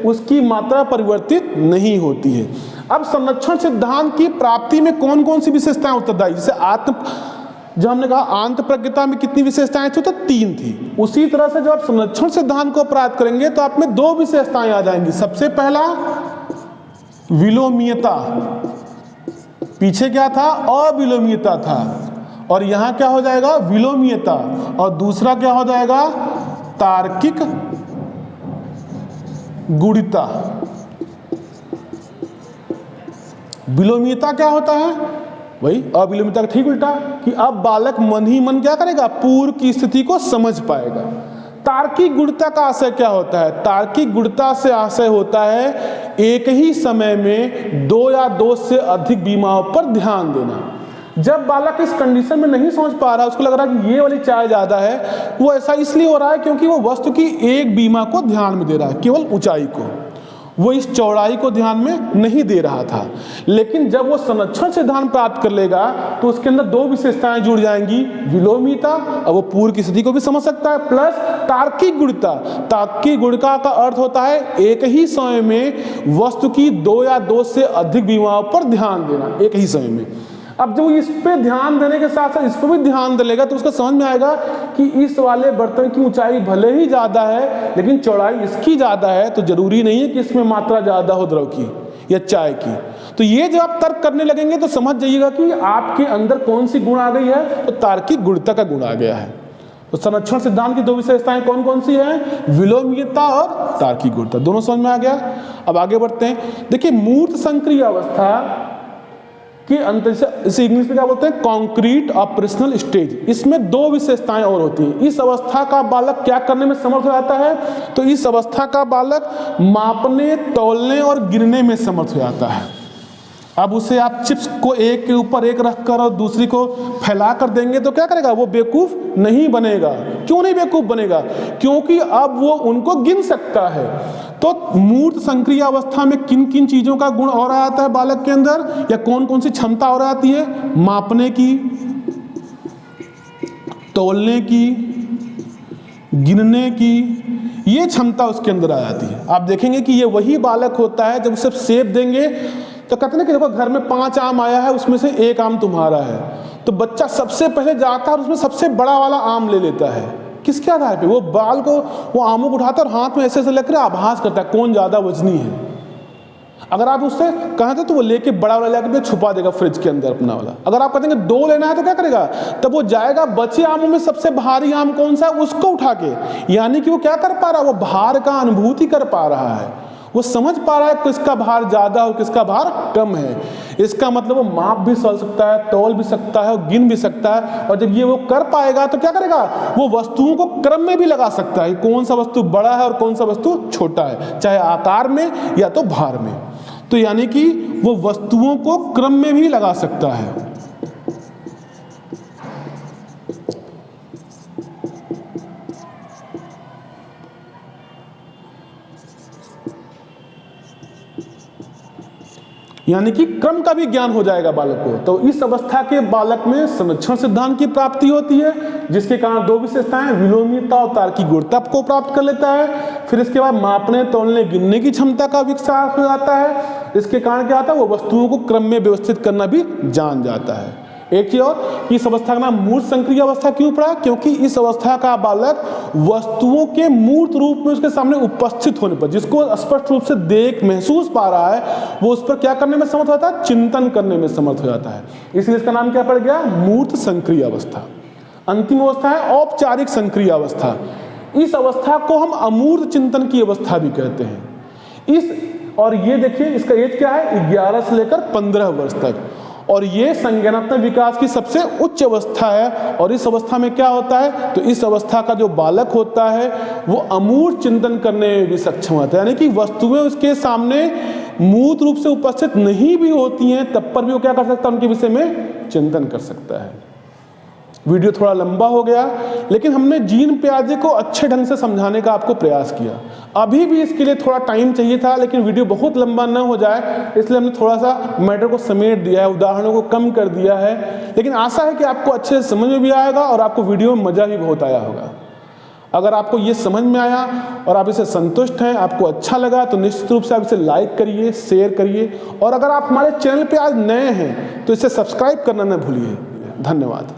उसकी मात्रा परिवर्तित नहीं होती है। अब संरक्षण सिद्धांत की प्राप्ति में कौन कौन सी विशेषताएं उत्तरदायी? जैसे जब हमने कहा आंतप्रज्ञता में कितनी विशेषताएं थी, तो 3 थी। उसी तरह से जब आप संरक्षण सिद्धांत को प्राप्त करेंगे तो आप में 2 विशेषताएं आ जाएंगी। सबसे पहला विलोमीयता, पीछे क्या था? अविलोमीयता था, और यहां क्या हो जाएगा? विलोमीयता। और दूसरा क्या हो जाएगा? तार्किक गुणिता। विलोमीयता क्या होता है? वही अविलोमीयता का ठीक उल्टा, कि अब बालक मन ही मन क्या करेगा? पूर्व की स्थिति को समझ पाएगा। तार्किक गुणता का आशय क्या होता है? तार्किक गुणता से आशय होता है एक ही समय में 2 या 2 से अधिक बीमाओं पर ध्यान देना। जब बालक इस कंडीशन में नहीं समझ पा रहा, उसको लग रहा है कि ये वाली चाय ज्यादा है, वो ऐसा इसलिए हो रहा है क्योंकि वो वस्तु की एक बीमा को ध्यान में दे रहा है, केवल ऊंचाई को, वो इस चौड़ाई को ध्यान में नहीं दे रहा था। लेकिन जब वो संरक्षण सिद्धांत प्राप्त कर लेगा तो उसके अंदर 2 विशेषताएं जुड़ जाएंगी, विलोमीयता, और वो पूर्व की स्थिति को भी समझ सकता है, प्लस तार्किक गुणता। तार्किक गुणता का अर्थ होता है एक ही समय में वस्तु की 2 या 2 से अधिक बीमाओं पर ध्यान देना, एक ही समय में। अब जब इस पे ध्यान देने के साथ साथ इस पर भी ध्यान देगा तो उसको समझ में आएगा कि इस वाले बर्तन की ऊंचाई भले ही ज्यादा है लेकिन चौड़ाई इसकी ज्यादा है, तो जरूरी नहीं है कि इसमें मात्रा ज्यादा हो द्रव की या चाय की। तो ये जब आप तर्क करने लगेंगे तो समझ जाइएगा कि आपके अंदर कौन सी गुण आ गई है, तो तार्किक गुणता का गुण आ गया है। तो संरक्षण सिद्धांत की 2 विशेषताएं कौन कौन सी हैं? विलोमीयता और तार्किक गुणता, दोनों समझ में आ गया। अब आगे बढ़ते हैं। देखिए, मूर्त संक्रिय अवस्था कि इसे इंग्लिश में क्या बोलते हैं? Concrete operational stage. इसमें 2 विशेषताएं और होती हैं। इस अवस्था का बालक क्या करने में समर्थ हो जाता है? तो इस अवस्था का बालक मापने, तौलने और गिनने में समर्थ हो जाता है। अब उसे आप चिप्स को एक के ऊपर एक रखकर और दूसरी को फैला कर देंगे तो क्या करेगा? वो बेवकूफ नहीं बनेगा। क्यों नहीं बेवकूफ बनेगा? क्योंकि अब वो उनको गिन सकता है। तो मूर्त संक्रिय अवस्था में किन किन चीजों का गुण और आता है बालक के अंदर, या कौन कौन सी क्षमता और आती है? मापने की, तौलने की, गिनने की, ये क्षमता उसके अंदर आ जाती है। आप देखेंगे कि ये वही बालक होता है जब उसे सेब देंगे तो कहते हैं कि देखो घर में 5 आम आया है, उसमें से 1 आम तुम्हारा है, तो बच्चा सबसे पहले जाता है और उसमें सबसे बड़ा वाला आम ले लेता है। किसके आधार पे? वो बाल को, वो आमों को उठाता है और हाथ में ऐसे ऐसे लेकर आभास करता है कौन ज्यादा वजनी है। अगर आप उससे कहें तो वो लेके बड़ा वाला लेकर छुपा देगा फ्रिज के अंदर अपना वाला। अगर आप कहते हैं 2 लेना है तो क्या करेगा? तब वो जाएगा बचे आमों में सबसे भारी आम कौन सा है उसको उठा के, यानी कि वो क्या कर पा रहा है? वो भार का अनुभूति कर पा रहा है, वो समझ पा रहा है किसका भार ज्यादा और किसका भार कम है। इसका मतलब वो माप भी चल सकता है, तौल भी सकता है और गिन भी सकता है। और जब ये वो कर पाएगा तो क्या करेगा? वो वस्तुओं को क्रम में भी लगा सकता है, कौन सा वस्तु बड़ा है और कौन सा वस्तु छोटा है, चाहे आकार में या तो भार में। तो यानी कि वो वस्तुओं को क्रम में भी लगा सकता है। यानी कि क्रम का भी ज्ञान हो जाएगा बालक को। तो इस अवस्था के बालक में संरक्षण सिद्धांत की प्राप्ति होती है, जिसके कारण 2 विशेषताएं, विलोमीयता और तार्किक गुणता को प्राप्त कर लेता है। फिर इसके बाद मापने, तौलने, गिनने की क्षमता का विकास हो जाता है। इसके कारण क्या होता है? वो वस्तुओं को क्रम में व्यवस्थित करना भी जान जाता है। एक चीज और, इस अवस्था का नाम मूर्त संक्रिय अवस्था क्यों पड़ा? क्योंकि इस अवस्था का बालक वस्तुओं के मूर्त रूप में उसके सामने उपस्थित होने पर, जिसको स्पष्ट रूप से देख महसूस पा रहा है, वो उस पर क्या करने में समर्थ होता है? चिंतन करने में समर्थ हो जाता है। इसलिए इसका नाम क्या पड़ गया? मूर्त संक्रिय अवस्था। अंतिम अवस्था है औपचारिक संक्रिय अवस्था। इस अवस्था को हम अमूर्त चिंतन की अवस्था भी कहते हैं। और ये देखिए, इसका एज क्या है? 11 से लेकर 15 वर्ष तक। और ये संज्ञानात्मक विकास की सबसे उच्च अवस्था है। और इस अवस्था में क्या होता है? तो इस अवस्था का जो बालक होता है वो अमूर्त चिंतन करने में भी सक्षम होता है, यानी कि वस्तुएं उसके सामने मूर्त रूप से उपस्थित नहीं भी होती हैं तब पर भी वो क्या कर सकता है? उनके विषय में चिंतन कर सकता है। वीडियो थोड़ा लंबा हो गया, लेकिन हमने जीन पियाजे को अच्छे ढंग से समझाने का आपको प्रयास किया। अभी भी इसके लिए थोड़ा टाइम चाहिए था, लेकिन वीडियो बहुत लंबा ना हो जाए इसलिए हमने थोड़ा सा मैटर को समेट दिया है, उदाहरणों को कम कर दिया है। लेकिन आशा है कि आपको अच्छे से समझ में भी आएगा और आपको वीडियो में मज़ा भी बहुत आया होगा। अगर आपको ये समझ में आया और आप इसे संतुष्ट हैं, आपको अच्छा लगा, तो निश्चित रूप से आप इसे लाइक करिए, शेयर करिए, और अगर आप हमारे चैनल पे आज नए हैं तो इसे सब्सक्राइब करना न भूलिए। धन्यवाद।